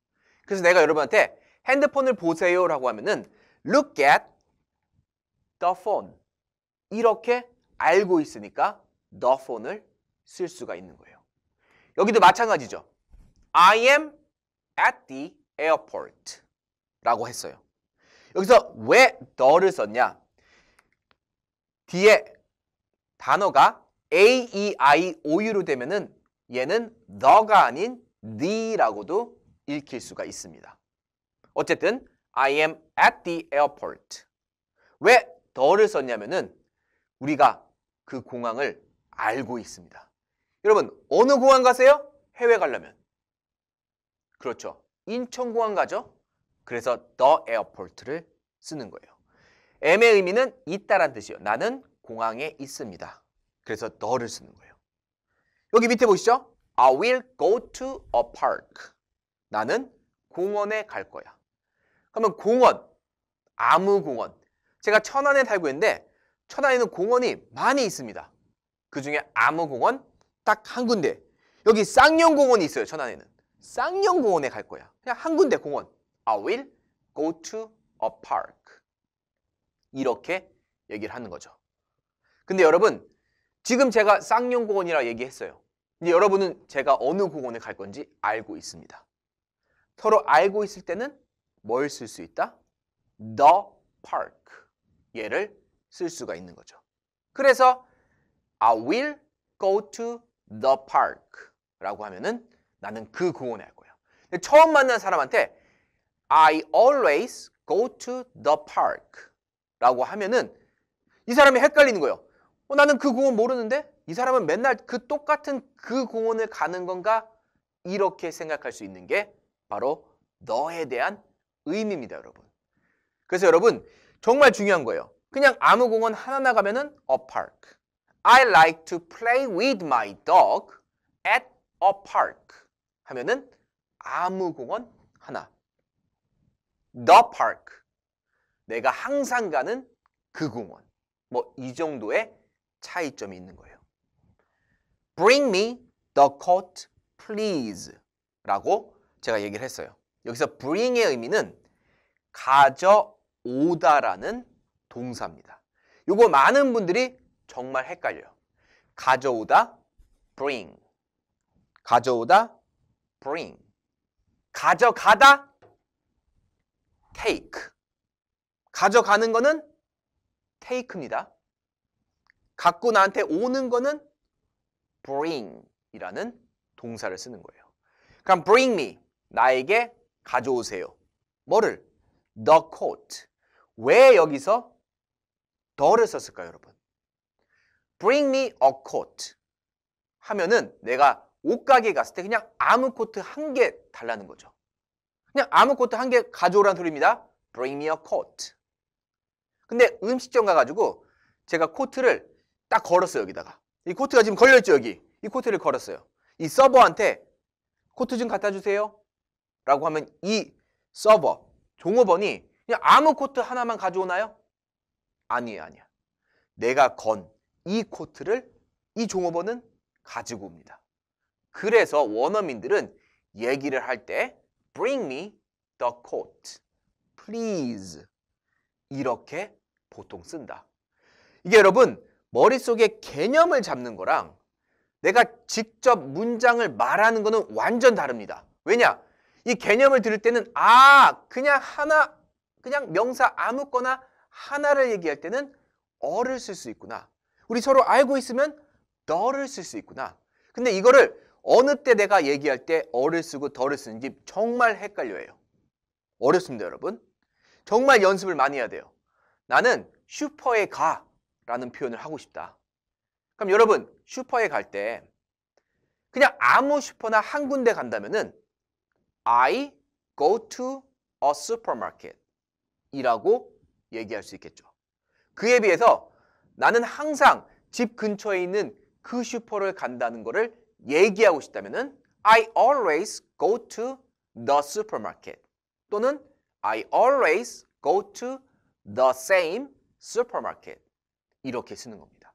그래서 내가 여러분한테 핸드폰을 보세요 라고 하면은 look at the phone. 이렇게 알고 있으니까 the phone을 쓸 수가 있는 거예요. 여기도 마찬가지죠. I am at the airport 라고 했어요. 여기서 왜 the를 썼냐? 뒤에 단어가 A, E, I, OU로 되면은 얘는 the가 아닌 the라고도 읽힐 수가 있습니다. 어쨌든 I am at the airport. 왜 the를 썼냐면은 우리가 그 공항을 알고 있습니다. 여러분 어느 공항 가세요? 해외 가려면. 그렇죠. 인천공항 가죠. 그래서 the airport를 쓰는 거예요. M의 의미는 있다란 뜻이에요. 나는 공항에 있습니다. 그래서 the를 쓰는 거예요. 여기 밑에 보시죠. I will go to a park. 나는 공원에 갈 거야. 그러면 공원, 아무 공원. 제가 천안에 살고 있는데 천안에는 공원이 많이 있습니다. 그중에 아무 공원 딱 한 군데. 여기 쌍용공원이 있어요. 천안에는. 쌍용공원에 갈 거야. 그냥 한 군데 공원. I will go to a park. 이렇게 얘기를 하는 거죠. 근데 여러분 지금 제가 쌍용공원이라 얘기했어요. 근데 여러분은 제가 어느 공원에 갈 건지 알고 있습니다. 서로 알고 있을 때는 뭘 쓸 수 있다? The park. 얘를 쓸 수가 있는 거죠. 그래서 I will go to the park 라고 하면은 나는 그 공원에 갈 거야. 근데 처음 만난 사람한테 I always go to the park 라고 하면은 이 사람이 헷갈리는 거예요. 나는 그 공원 모르는데? 이 사람은 맨날 그 똑같은 그 공원을 가는 건가? 이렇게 생각할 수 있는 게 바로 너에 대한 의미입니다, 여러분. 그래서 여러분 정말 중요한 거예요. 그냥 아무 공원 하나 나가면은 a park. I like to play with my dog at a park. 하면은 아무 공원 하나. The park. 내가 항상 가는 그 공원. 뭐 이 정도의 차이점이 있는 거예요. Bring me the coat, please. 라고 제가 얘기를 했어요. 여기서 bring의 의미는 가져오다라는 동사입니다. 요거 많은 분들이 정말 헷갈려요. 가져오다, bring. 가져오다, bring. 가져가다, take. 가져가는 거는 take입니다. 갖고 나한테 오는 거는 bring 이라는 동사를 쓰는 거예요. 그럼 bring me, 나에게 가져오세요. 뭐를? the coat. 왜 여기서 the를 썼을까요, 여러분? bring me a coat 하면은 내가 옷가게에 갔을 때 그냥 아무 코트 한 개 달라는 거죠. 그냥 아무 코트 한 개 가져오라는 소리입니다. bring me a coat. 근데 음식점 가가지고 제가 코트를 딱 걸었어요, 여기다가. 이 코트가 지금 걸려있죠, 여기. 이 코트를 걸었어요. 이 서버한테 코트 좀 갖다 주세요. 라고 하면 이 서버, 종업원이 그냥 아무 코트 하나만 가져오나요? 아니에요, 아니야. 내가 건 이 코트를 이 종업원은 가지고 옵니다. 그래서 원어민들은 얘기를 할 때 Bring me the coat, please. 이렇게 보통 쓴다. 이게 여러분 머릿속에 개념을 잡는 거랑 내가 직접 문장을 말하는 거는 완전 다릅니다. 왜냐? 이 개념을 들을 때는 그냥 하나, 그냥 명사 아무거나 하나를 얘기할 때는 어를 쓸 수 있구나. 우리 서로 알고 있으면 너를 쓸 수 있구나. 근데 이거를 어느 때 내가 얘기할 때 어를 쓰고 더를 쓰는지 정말 헷갈려요. 어렵습니다, 여러분. 정말 연습을 많이 해야 돼요. 나는 슈퍼에 가 라는 표현을 하고 싶다. 그럼 여러분 슈퍼에 갈 때 그냥 아무 슈퍼나 한 군데 간다면은 I go to a supermarket 이라고 얘기할 수 있겠죠. 그에 비해서 나는 항상 집 근처에 있는 그 슈퍼를 간다는 거를 얘기하고 싶다면은 I always go to the supermarket 또는 I always go to the same supermarket 이렇게 쓰는 겁니다.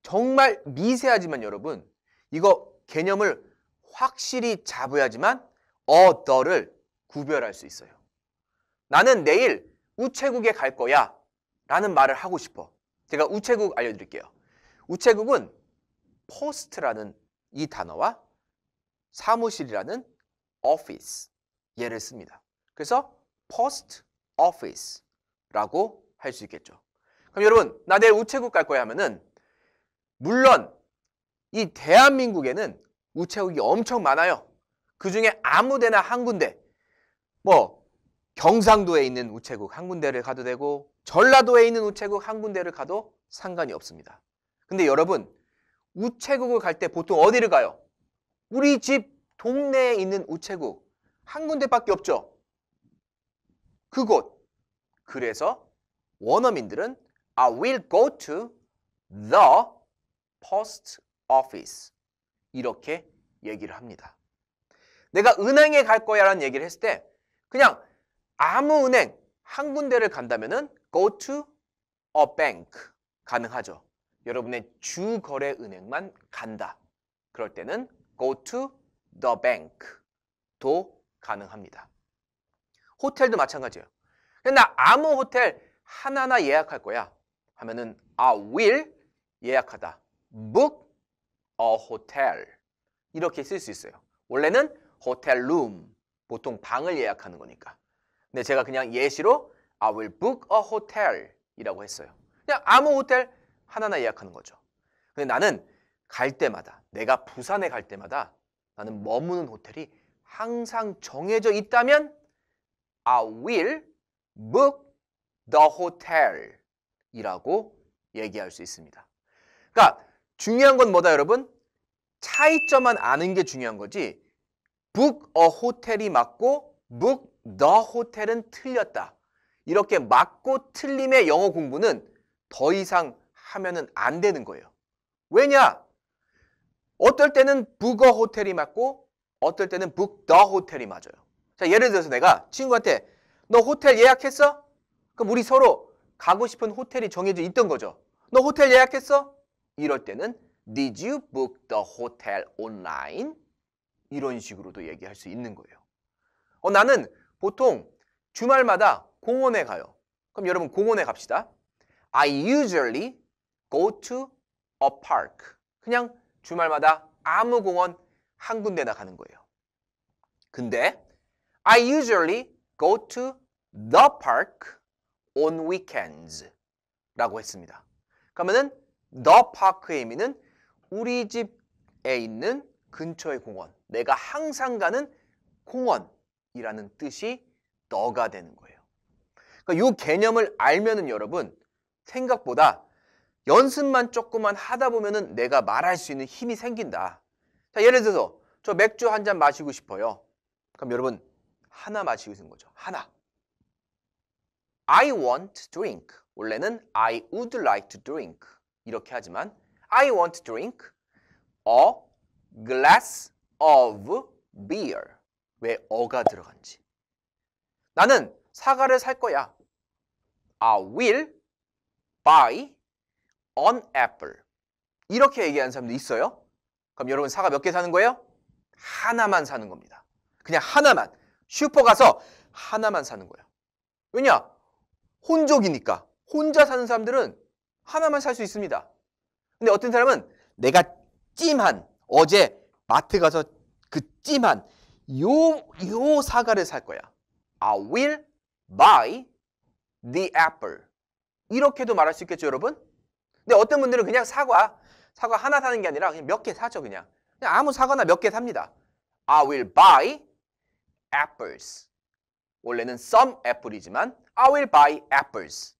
정말 미세하지만 여러분 이거 개념을 확실히 잡아야지만 the를 구별할 수 있어요. 나는 내일 우체국에 갈 거야 라는 말을 하고 싶어. 제가 우체국 알려드릴게요. 우체국은 post라는 이 단어와 사무실이라는 office 얘를 씁니다. 그래서 post office라고 할 수 있겠죠. 그럼 여러분 나 내일 우체국 갈 거야 하면은 물론 이 대한민국에는 우체국이 엄청 많아요. 그 중에 아무 데나 한 군데 뭐 경상도에 있는 우체국 한 군데를 가도 되고 전라도에 있는 우체국 한 군데를 가도 상관이 없습니다. 근데 여러분 우체국을 갈 때 보통 어디를 가요? 우리 집 동네에 있는 우체국 한 군데밖에 없죠. 그곳. 그래서 원어민들은 I will go to the post office 이렇게 얘기를 합니다. 내가 은행에 갈 거야 라는 얘기를 했을 때 그냥 아무 은행 한 군데를 간다면은 go to a bank 가능하죠. 여러분의 주거래은행만 간다. 그럴 때는 go to the bank도 가능합니다. 호텔도 마찬가지예요. 나 아무 호텔 하나하나 예약할 거야 하면은 I will 예약하다. book a hotel 이렇게 쓸 수 있어요. 원래는 hotel room 보통 방을 예약하는 거니까. 근데 제가 그냥 예시로 I will book a hotel 이라고 했어요. 그냥 아무 호텔 하나하나 예약하는 거죠. 근데 나는 갈 때마다 내가 부산에 갈 때마다 나는 머무는 호텔이 항상 정해져 있다면 I will book the hotel 이라고 얘기할 수 있습니다. 그러니까 중요한 건 뭐다 여러분? 차이점만 아는 게 중요한 거지. book a hotel이 맞고 book the hotel은 틀렸다. 이렇게 맞고 틀림의 영어 공부는 더 이상 하면은 안 되는 거예요. 왜냐? 어떨 때는 book a hotel이 맞고 어떨 때는 book the hotel이 맞아요. 자, 예를 들어서 내가 친구한테 너 호텔 예약했어? 그럼 우리 서로 가고 싶은 호텔이 정해져 있던 거죠. 너 호텔 예약했어? 이럴 때는 Did you book the hotel online? 이런 식으로도 얘기할 수 있는 거예요. 나는 보통 주말마다 공원에 가요. 그럼 여러분 공원에 갑시다. I usually go to a park. 그냥 주말마다 아무 공원 한 군데나 가는 거예요. 근데 I usually go to the park on weekends 라고 했습니다. 그러면은 the park의 의미는 우리 집에 있는 근처의 공원, 내가 항상 가는 공원이라는 뜻이 너가 되는 거예요. 그러니까 이 개념을 알면은 여러분 생각보다 연습만 조금만 하다 보면은 내가 말할 수 있는 힘이 생긴다. 자, 예를 들어서 저 맥주 한 잔 마시고 싶어요. 그럼 여러분 하나 마시고 있는 거죠. 하나. I want to drink. 원래는 I would like to drink. 이렇게 하지만 I want to drink a glass of beer. 왜 어가 들어간지. 나는 사과를 살 거야. I will buy an apple. 이렇게 얘기하는 사람도 있어요. 그럼 여러분 사과 몇 개 사는 거예요? 하나만 사는 겁니다. 그냥 하나만. 슈퍼 가서 하나만 사는 거예요. 왜냐? 혼족이니까. 혼자 사는 사람들은 하나만 살 수 있습니다. 근데 어떤 사람은 내가 찜한, 어제 마트 가서 그 찜한 요 사과를 살 거야. I will buy the apple. 이렇게도 말할 수 있겠죠, 여러분? 근데 어떤 분들은 그냥 사과 하나 사는 게 아니라 그냥 몇 개 사죠, 그냥 아무 사과나 몇 개 삽니다. I will buy apples. 원래는 some apple이지만 I will buy apples.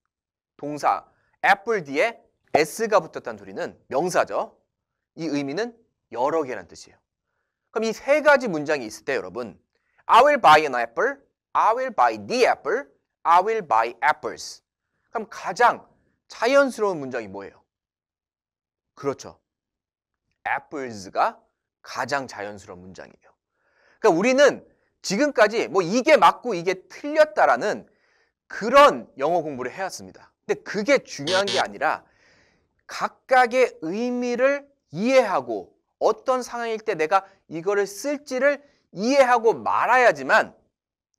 동사 apple 뒤에 s가 붙었다는 소리는 명사죠. 이 의미는 여러 개라는 뜻이에요. 그럼 이 세 가지 문장이 있을 때 여러분 I will buy an apple, I will buy the apple, I will buy apples. 그럼 가장 자연스러운 문장이 뭐예요? 그렇죠. apples가 가장 자연스러운 문장이에요. 그러니까 우리는 지금까지 뭐 이게 맞고 이게 틀렸다라는 그런 영어 공부를 해왔습니다. 근데 그게 중요한 게 아니라 각각의 의미를 이해하고 어떤 상황일 때 내가 이거를 쓸지를 이해하고 말아야지만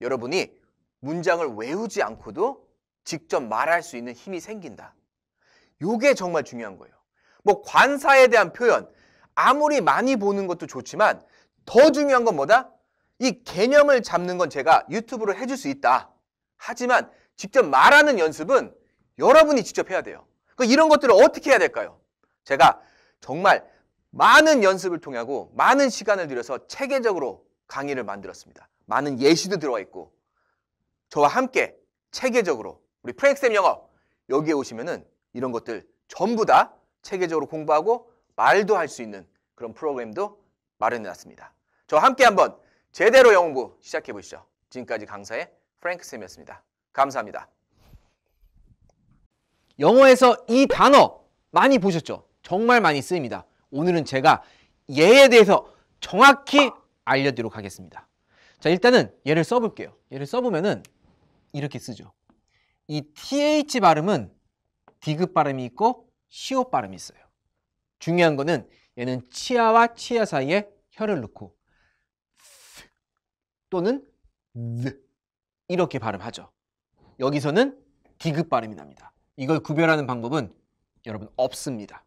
여러분이 문장을 외우지 않고도 직접 말할 수 있는 힘이 생긴다. 이게 정말 중요한 거예요. 뭐 관사에 대한 표현 아무리 많이 보는 것도 좋지만 더 중요한 건 뭐다? 이 개념을 잡는 건 제가 유튜브로 해줄 수 있다. 하지만 직접 말하는 연습은 여러분이 직접 해야 돼요. 이런 것들을 어떻게 해야 될까요? 제가 정말 많은 연습을 통하고 많은 시간을 들여서 체계적으로 강의를 만들었습니다. 많은 예시도 들어와 있고 저와 함께 체계적으로 우리 프랭크쌤 영어 여기에 오시면은 이런 것들 전부 다 체계적으로 공부하고 말도 할 수 있는 그런 프로그램도 마련해놨습니다. 저와 함께 한번 제대로 영어 공부 시작해 보시죠. 지금까지 강사의 프랭크쌤이었습니다. 감사합니다. 영어에서 이 단어 많이 보셨죠? 정말 많이 쓰입니다. 오늘은 제가 얘에 대해서 정확히 알려드리도록 하겠습니다. 자, 일단은 얘를 써볼게요. 얘를 써보면은 이렇게 쓰죠. 이 TH 발음은 디귿 발음이 있고 시옷 발음이 있어요. 중요한 거는 얘는 치아와 치아 사이에 혀를 넣고 또는 이렇게 발음하죠. 여기서는 디귿 발음이 납니다. 이걸 구별하는 방법은 여러분 없습니다.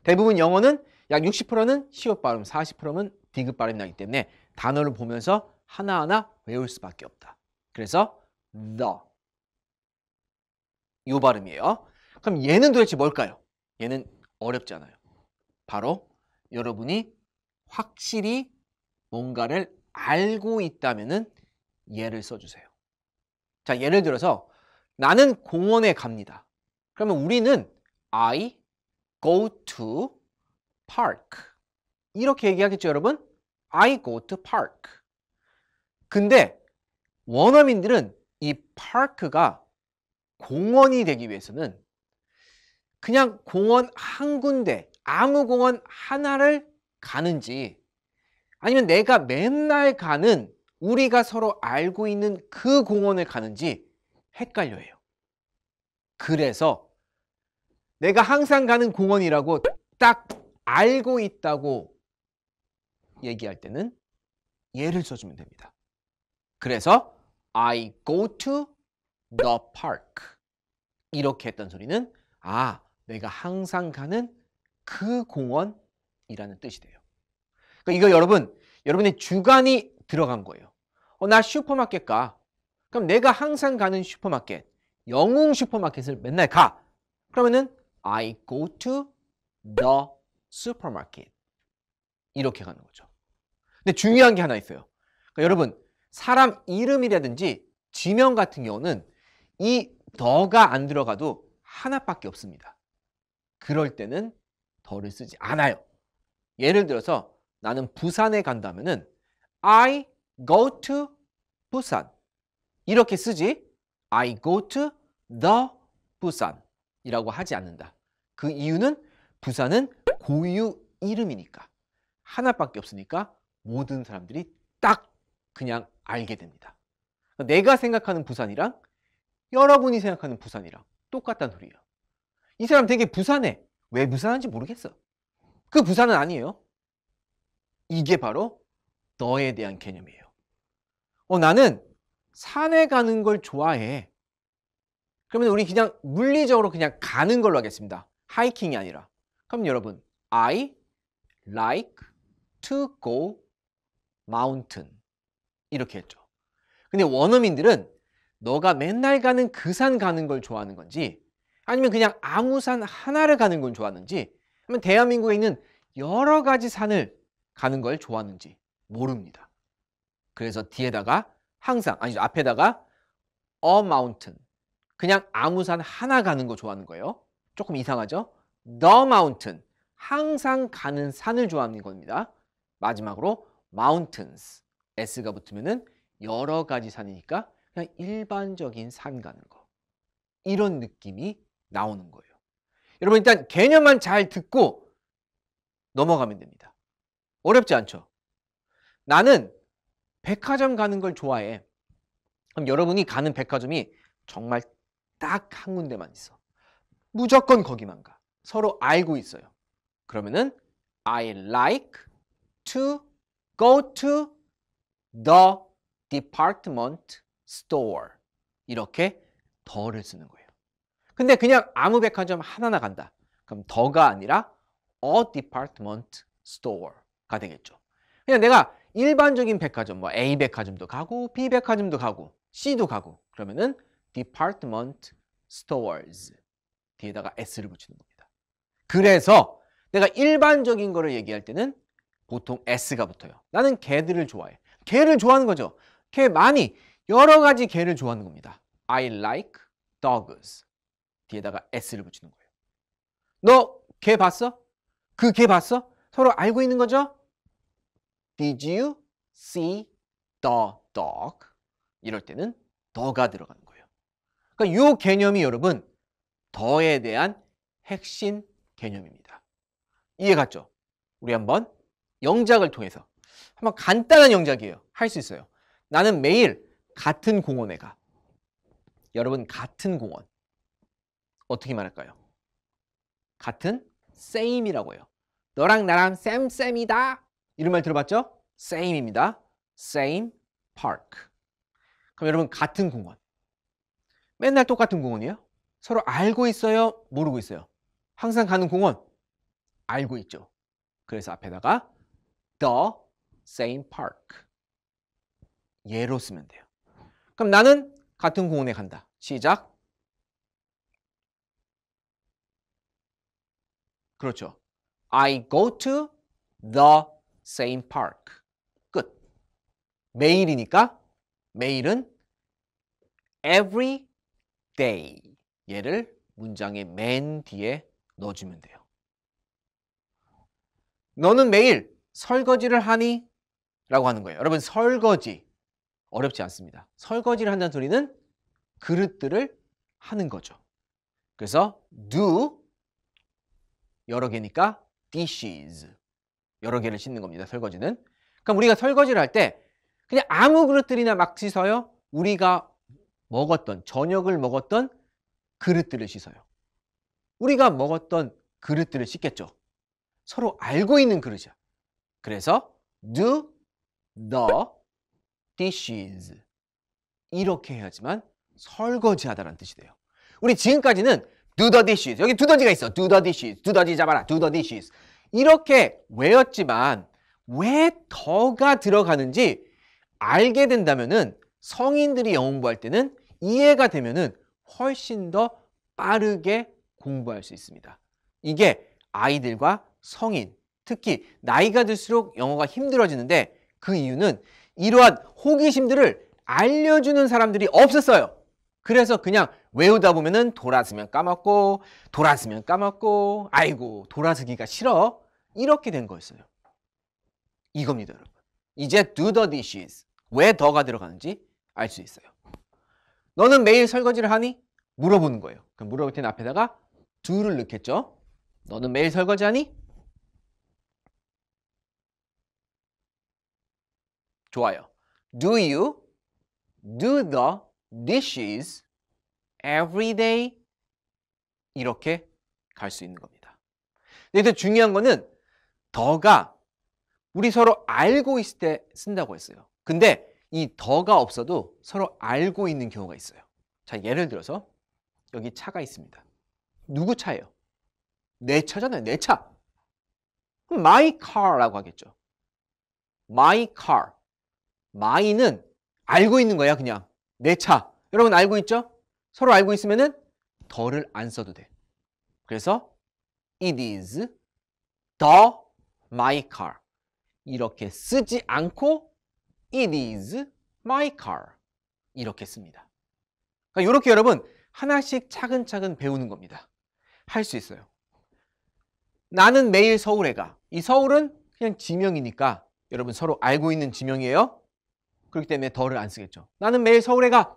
대부분 영어는 약 60%는 시옷 발음, 40%는 디귿 발음이 나기 때문에 단어를 보면서 하나하나 외울 수밖에 없다. 그래서 the 이 발음이에요. 그럼 얘는 도대체 뭘까요? 얘는 어렵지 않아요. 바로 여러분이 확실히 뭔가를 알고 있다면은 얘를 써주세요. 자, 예를 들어서 나는 공원에 갑니다. 그러면 우리는 I go to park. 이렇게 얘기하겠죠, 여러분? I go to park. 근데 원어민들은 이 park가 공원이 되기 위해서는 그냥 공원 한 군데, 아무 공원 하나를 가는지 아니면 내가 맨날 가는 우리가 서로 알고 있는 그 공원을 가는지 헷갈려해요. 그래서 내가 항상 가는 공원이라고 딱 알고 있다고 얘기할 때는 얘를 써주면 됩니다. 그래서 I go to the park. 이렇게 했던 소리는 내가 항상 가는 그 공원이라는 뜻이 돼요. 그러니까 이거 여러분의 주관이 들어간 거예요. 나 슈퍼마켓 가. 그럼 내가 항상 가는 슈퍼마켓, 영웅 슈퍼마켓을 맨날 가. 그러면은 I go to the supermarket. 이렇게 가는 거죠. 근데 중요한 게 하나 있어요. 그러니까 여러분, 사람 이름이라든지 지명 같은 경우는 이 더가 안 들어가도 하나밖에 없습니다. 그럴 때는 더를 쓰지 않아요. 예를 들어서 나는 부산에 간다면은 I go to 부산. 이렇게 쓰지 I go to the 부산 이라고 하지 않는다. 그 이유는 부산은 고유 이름이니까. 하나밖에 없으니까 모든 사람들이 딱 그냥 알게 됩니다. 내가 생각하는 부산이랑 여러분이 생각하는 부산이랑 똑같다는 소리예요. 이 사람 되게 부산해. 왜 부산한지 모르겠어. 그 부산은 아니에요. 이게 바로 너에 대한 개념이에요. 나는 산에 가는 걸 좋아해. 그러면 우리 그냥 물리적으로 그냥 가는 걸로 하겠습니다. 하이킹이 아니라. 그럼 여러분, I like to go mountain. 이렇게 했죠. 근데 원어민들은 너가 맨날 가는 그 산 가는 걸 좋아하는 건지 아니면 그냥 아무 산 하나를 가는 걸 좋아하는지 아니면 대한민국에 있는 여러 가지 산을 가는 걸 좋아하는지 모릅니다. 그래서 뒤에다가 항상 앞에다가 a mountain 그냥 아무 산 하나 가는 거 좋아하는 거예요. 조금 이상하죠? the mountain 항상 가는 산을 좋아하는 겁니다. 마지막으로 mountains s가 붙으면은 여러 가지 산이니까 그냥 일반적인 산 가는 거. 이런 느낌이 나오는 거예요. 여러분 일단 개념만 잘 듣고 넘어가면 됩니다. 어렵지 않죠? 나는 백화점 가는 걸 좋아해. 그럼 여러분이 가는 백화점이 정말 딱 한 군데만 있어. 무조건 거기만 가. 서로 알고 있어요. 그러면은 I like to go to the department store. 이렇게 더를 쓰는 거예요. 근데 그냥 아무 백화점 하나나 간다. 그럼 더가 아니라 a department store가 되겠죠. 그냥 내가 일반적인 백화점, A 백화점도 가고 B 백화점도 가고 C도 가고 그러면은 department stores 뒤에다가 s를 붙이는 겁니다. 그래서 내가 일반적인 거를 얘기할 때는 보통 s가 붙어요. 나는 개들을 좋아해. 개를 좋아하는 거죠. 개 많이 여러 가지 개를 좋아하는 겁니다. I like dogs 뒤에다가 s를 붙이는 거예요. 너 개 봤어? 그 개 봤어? 서로 알고 있는 거죠? Did you see the dog? 이럴 때는 더가 들어가는 거예요. 그러니까 이 개념이 여러분 더에 대한 핵심 개념입니다. 이해 갔죠? 우리 한번 영작을 통해서 한번 간단한 영작이에요. 할 수 있어요. 나는 매일 같은 공원에 가. 여러분 같은 공원 어떻게 말할까요? 같은 same이라고 해요. 너랑 나랑 쌤이다. 이런 말 들어봤죠? same입니다. same park. 그럼 여러분 같은 공원. 맨날 똑같은 공원이에요? 서로 알고 있어요? 모르고 있어요? 항상 가는 공원 알고 있죠. 그래서 앞에다가 the same park 얘로 쓰면 돼요. 그럼 나는 같은 공원에 간다. 시작. 그렇죠. I go to the same park. 끝. 매일이니까 매일은 every day. 얘를 문장의 맨 뒤에 넣어주면 돼요. 너는 매일 설거지를 하니? 라고 하는 거예요. 여러분, 설거지 어렵지 않습니다. 설거지를 한다는 소리는 그릇들을 하는 거죠. 그래서 do 여러 개니까 dishes 여러 개를 씻는 겁니다. 설거지는. 그럼 우리가 설거지를 할 때 그냥 아무 그릇들이나 막 씻어요? 우리가 먹었던 저녁을 먹었던 그릇들을 씻어요. 우리가 먹었던 그릇들을 씻겠죠. 서로 알고 있는 그릇이야. 그래서 do the dishes 이렇게 해야지만 설거지하다라는 뜻이 돼요. 우리 지금까지는 do the dishes 여기 두더지가 있어. do the dishes 두더지 잡아라. do the dishes 이렇게 외웠지만 왜 더가 들어가는지 알게 된다면은 성인들이 영어 공부할 때는 이해가 되면은 훨씬 더 빠르게 공부할 수 있습니다. 이게 아이들과 성인, 특히 나이가 들수록 영어가 힘들어지는데 그 이유는 이러한 호기심들을 알려주는 사람들이 없었어요. 그래서 그냥 외우다 보면은 돌아서면 까먹고 돌아서면 까먹고 아이고 돌아서기가 싫어 이렇게 된 거였어요. 이겁니다, 여러분. 이제 do the dishes 왜 더가 들어가는지 알 수 있어요. 너는 매일 설거지를 하니? 물어보는 거예요. 그럼 물어볼 때는 앞에다가 do를 넣겠죠. 너는 매일 설거지하니? 좋아요. Do you do the dishes every day? 이렇게 갈 수 있는 겁니다. 근데 더 중요한 거는 더가 우리 서로 알고 있을 때 쓴다고 했어요. 근데 이 더가 없어도 서로 알고 있는 경우가 있어요. 자, 예를 들어서 여기 차가 있습니다. 누구 차예요? 내 차잖아요. 내 차. 그럼 my car라고 하겠죠. my car. my는 알고 있는 거야, 그냥. 내 차. 여러분 알고 있죠? 서로 알고 있으면은 더를 안 써도 돼. 그래서 it is the my car. 이렇게 쓰지 않고 it is my car. 이렇게 씁니다. 그러니까 이렇게 여러분 하나씩 차근차근 배우는 겁니다. 할 수 있어요. 나는 매일 서울에 가. 이 서울은 그냥 지명이니까 여러분 서로 알고 있는 지명이에요. 그렇기 때문에 더를 안 쓰겠죠. 나는 매일 서울에 가.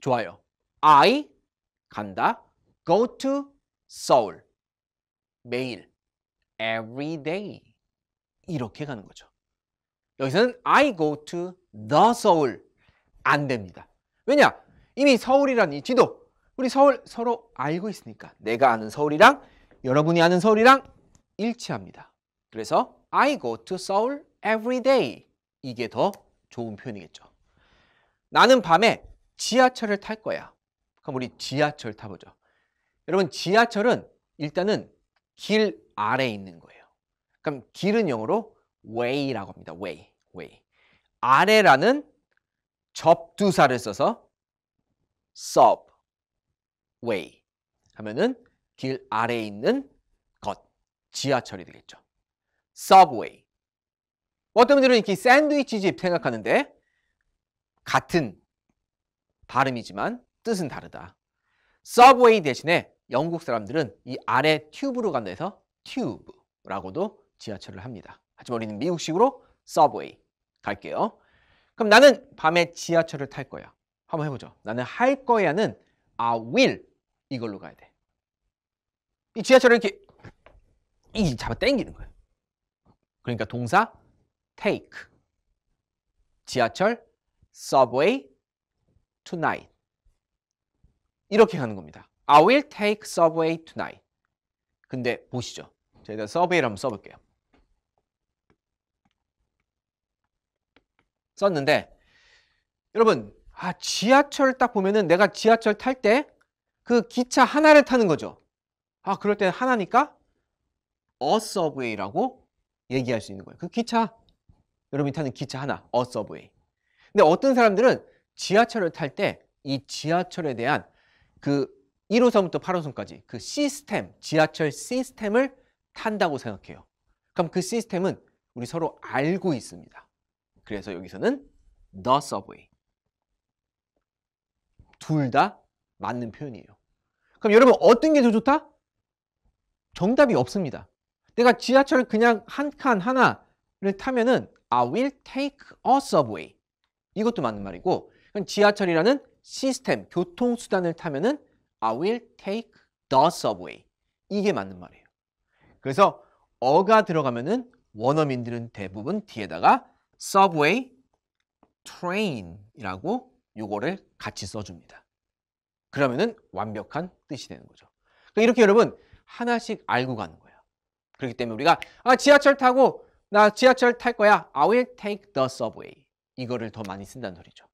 좋아요. I 간다. Go to Seoul. 매일. Every day. 이렇게 가는 거죠. 여기서는 I go to the Seoul. 안 됩니다. 왜냐? 이미 서울이라는 이 지도. 우리 서울 서로 알고 있으니까. 내가 아는 서울이랑 여러분이 아는 서울이랑 일치합니다. 그래서 I go to Seoul every day. 이게 더 좋은 표현이겠죠. 나는 밤에 지하철을 탈 거야. 그럼 우리 지하철 타보죠. 여러분 지하철은 일단은 길 아래에 있는 거예요. 그럼 길은 영어로 way라고 합니다. way. 아래라는 접두사를 써서 subway 하면은 길 아래에 있는 것, 지하철이 되겠죠. subway. 어떤 분들은 이렇게 샌드위치 집 생각하는데 같은 발음이지만 뜻은 다르다. subway 대신에 영국 사람들은 이 아래 튜브로 간다 해서 튜브라고도 지하철을 합니다. 하지만 우리는 미국식으로 subway 갈게요. 그럼 나는 밤에 지하철을 탈 거야. 한번 해보죠. 나는 할 거야는 I will 이걸로 가야 돼. 이 지하철을 이렇게 잡아 당기는 거예요. 그러니까 동사 take. 지하철 subway tonight. 이렇게 가는 겁니다. I will take subway tonight. 근데 보시죠. 제가 subway를 한번 써볼게요. 썼는데 여러분 지하철 딱 보면은 내가 지하철 탈 때 그 기차 하나를 타는 거죠. 그럴 때 하나니까 a subway라고 얘기할 수 있는 거예요. 그 기차 여러분이 타는 기차 하나 a subway. 근데 어떤 사람들은 지하철을 탈 때 이 지하철에 대한 그 1호선부터 8호선까지 그 시스템, 지하철 시스템을 탄다고 생각해요. 그럼 그 시스템은 우리 서로 알고 있습니다. 그래서 여기서는 the subway. 둘 다 맞는 표현이에요. 그럼 여러분 어떤 게 더 좋다? 정답이 없습니다. 내가 지하철 그냥 한 칸 하나를 타면은 I will take a subway. 이것도 맞는 말이고, 그럼 지하철이라는 시스템, 교통수단을 타면은 I will take the subway. 이게 맞는 말이에요. 그래서 어가 들어가면은 원어민들은 대부분 뒤에다가 subway, train이라고 요거를 같이 써줍니다. 그러면은 완벽한 뜻이 되는 거죠. 그러니까 이렇게 여러분 하나씩 알고 가는 거예요. 그렇기 때문에 우리가 지하철 타고 나 지하철 탈 거야. I will take the subway. 이거를 더 많이 쓴다는 소리죠.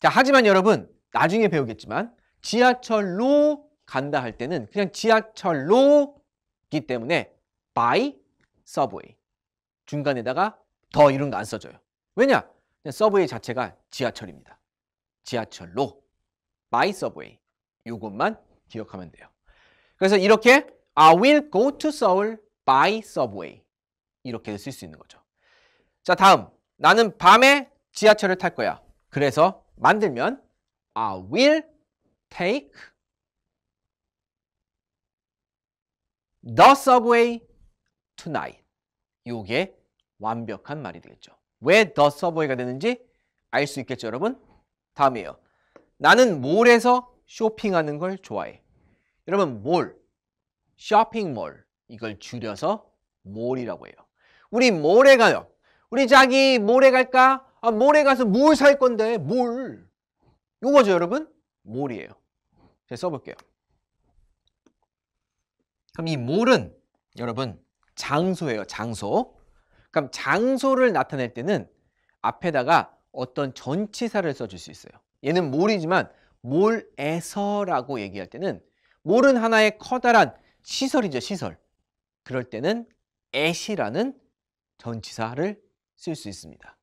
자, 하지만 여러분 나중에 배우겠지만 지하철로 간다 할 때는 그냥 지하철로기 때문에 by subway 중간에다가 더 이런 거 안 써줘요. 왜냐? 그냥 서브웨이 자체가 지하철입니다. 지하철로 by subway 이것만 기억하면 돼요. 그래서 이렇게 I will go to Seoul by subway 이렇게 쓸 수 있는 거죠. 자, 다음 나는 밤에 지하철을 탈 거야. 그래서 만들면 I will take the subway tonight. 이게 완벽한 말이 되겠죠. 왜 the subway가 되는지 알 수 있겠죠, 여러분? 다음이에요. 나는 몰에서 쇼핑하는 걸 좋아해. 여러분, 몰, 쇼핑몰 이걸 줄여서 몰이라고 해요. 우리 몰에 가요. 우리 자기 몰에 갈까? 몰에 가서 뭘 살 건데? 몰. 요거죠, 여러분? 몰이에요. 제가 써볼게요. 그럼 이 몰은 여러분 장소예요. 장소. 그럼 장소를 나타낼 때는 앞에다가 어떤 전치사를 써줄 수 있어요. 얘는 몰이지만 몰에서라고 얘기할 때는 몰은 하나의 커다란 시설이죠. 시설. 그럴 때는 at이라는 전치사를 쓸 수 있습니다.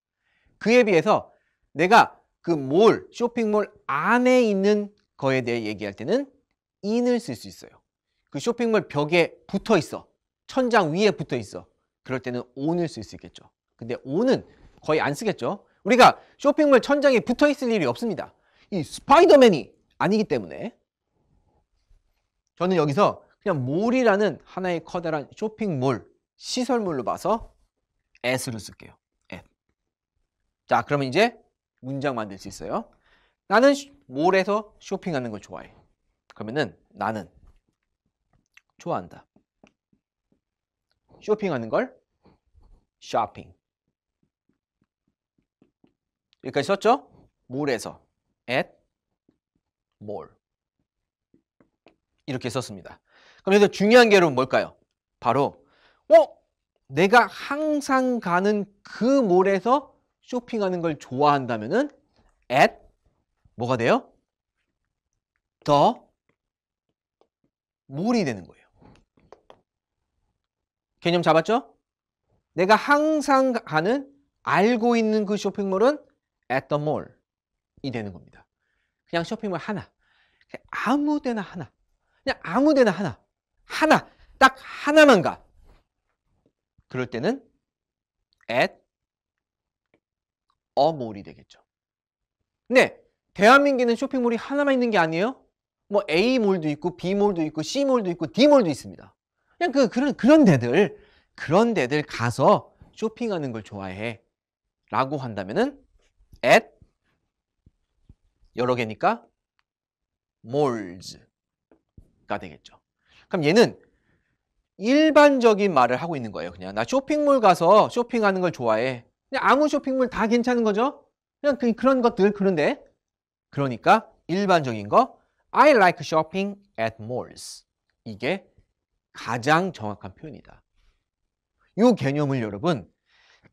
그에 비해서 내가 그 몰, 쇼핑몰 안에 있는 거에 대해 얘기할 때는 in을 쓸 수 있어요. 그 쇼핑몰 벽에 붙어 있어. 천장 위에 붙어 있어. 그럴 때는 on을 쓸 수 있겠죠. 근데 on은 거의 안 쓰겠죠. 우리가 쇼핑몰 천장에 붙어 있을 일이 없습니다. 이 스파이더맨이 아니기 때문에 저는 여기서 그냥 몰이라는 하나의 커다란 쇼핑몰, 시설물로 봐서 at를 쓸게요. at. 자, 그러면 이제 문장 만들 수 있어요. 나는 몰에서 쇼핑하는 걸 좋아해. 그러면은 나는 좋아한다. 쇼핑하는 걸 shopping. 여기까지 썼죠? 몰에서 at mall. 이렇게 썼습니다. 그럼 여기서 중요한 게 여러분 뭘까요? 바로 내가 항상 가는 그 몰에서 쇼핑하는 걸 좋아한다면은 at 뭐가 돼요? the mall이 되는 거예요. 개념 잡았죠? 내가 항상 가는 알고 있는 그 쇼핑몰은 at the mall이 되는 겁니다. 그냥 쇼핑몰 하나. 그냥 아무 데나 하나. 그냥 아무 데나 하나. 하나. 딱 하나만 가. 그럴 때는 at a mall이 되겠죠. 근데 대한민국에는 쇼핑몰이 하나만 있는 게 아니에요. 뭐 A몰도 있고 B몰도 있고 C몰도 있고 D몰도 있습니다. 그냥 그런 데들 가서 쇼핑하는 걸 좋아해 라고 한다면은 at 여러 개니까 malls가 되겠죠. 그럼 얘는 일반적인 말을 하고 있는 거예요. 그냥 나 쇼핑몰 가서 쇼핑하는 걸 좋아해. 그냥 아무 쇼핑몰 다 괜찮은 거죠. 그냥 그런 것들 그런데 그러니까 일반적인 거 I like shopping at malls. 이게 가장 정확한 표현이다. 이 개념을 여러분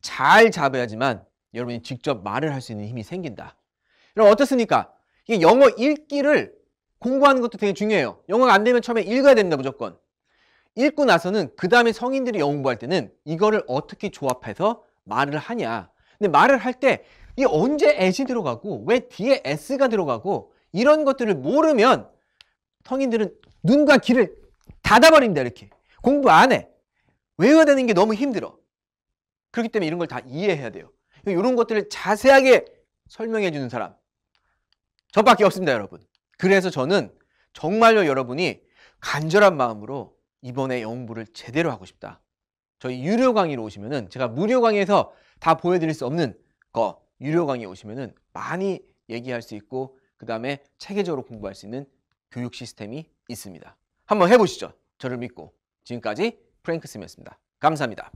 잘 잡아야지만 여러분이 직접 말을 할 수 있는 힘이 생긴다. 여러분 어떻습니까? 이게 영어 읽기를 공부하는 것도 되게 중요해요. 영어가 안 되면 처음에 읽어야 됩니다. 무조건. 읽고 나서는 그 다음에 성인들이 영어 공부할 때는 이거를 어떻게 조합해서 말을 하냐. 근데 말을 할 때 이게 언제 at이 들어가고 왜 뒤에 s가 들어가고 이런 것들을 모르면 성인들은 눈과 귀를 닫아버립니다. 이렇게. 공부 안 해. 외워야 되는 게 너무 힘들어. 그렇기 때문에 이런 걸 다 이해해야 돼요. 이런 것들을 자세하게 설명해 주는 사람 저밖에 없습니다. 여러분. 그래서 저는 정말로 여러분이 간절한 마음으로 이번에 영어 공부를 제대로 하고 싶다. 저희 유료 강의로 오시면은 제가 무료 강의에서 다 보여드릴 수 없는 거 유료 강의에 오시면은 많이 얘기할 수 있고 그 다음에 체계적으로 공부할 수 있는 교육 시스템이 있습니다. 한번 해보시죠. 저를 믿고. 지금까지 프랭크 쌤이었습니다. 감사합니다.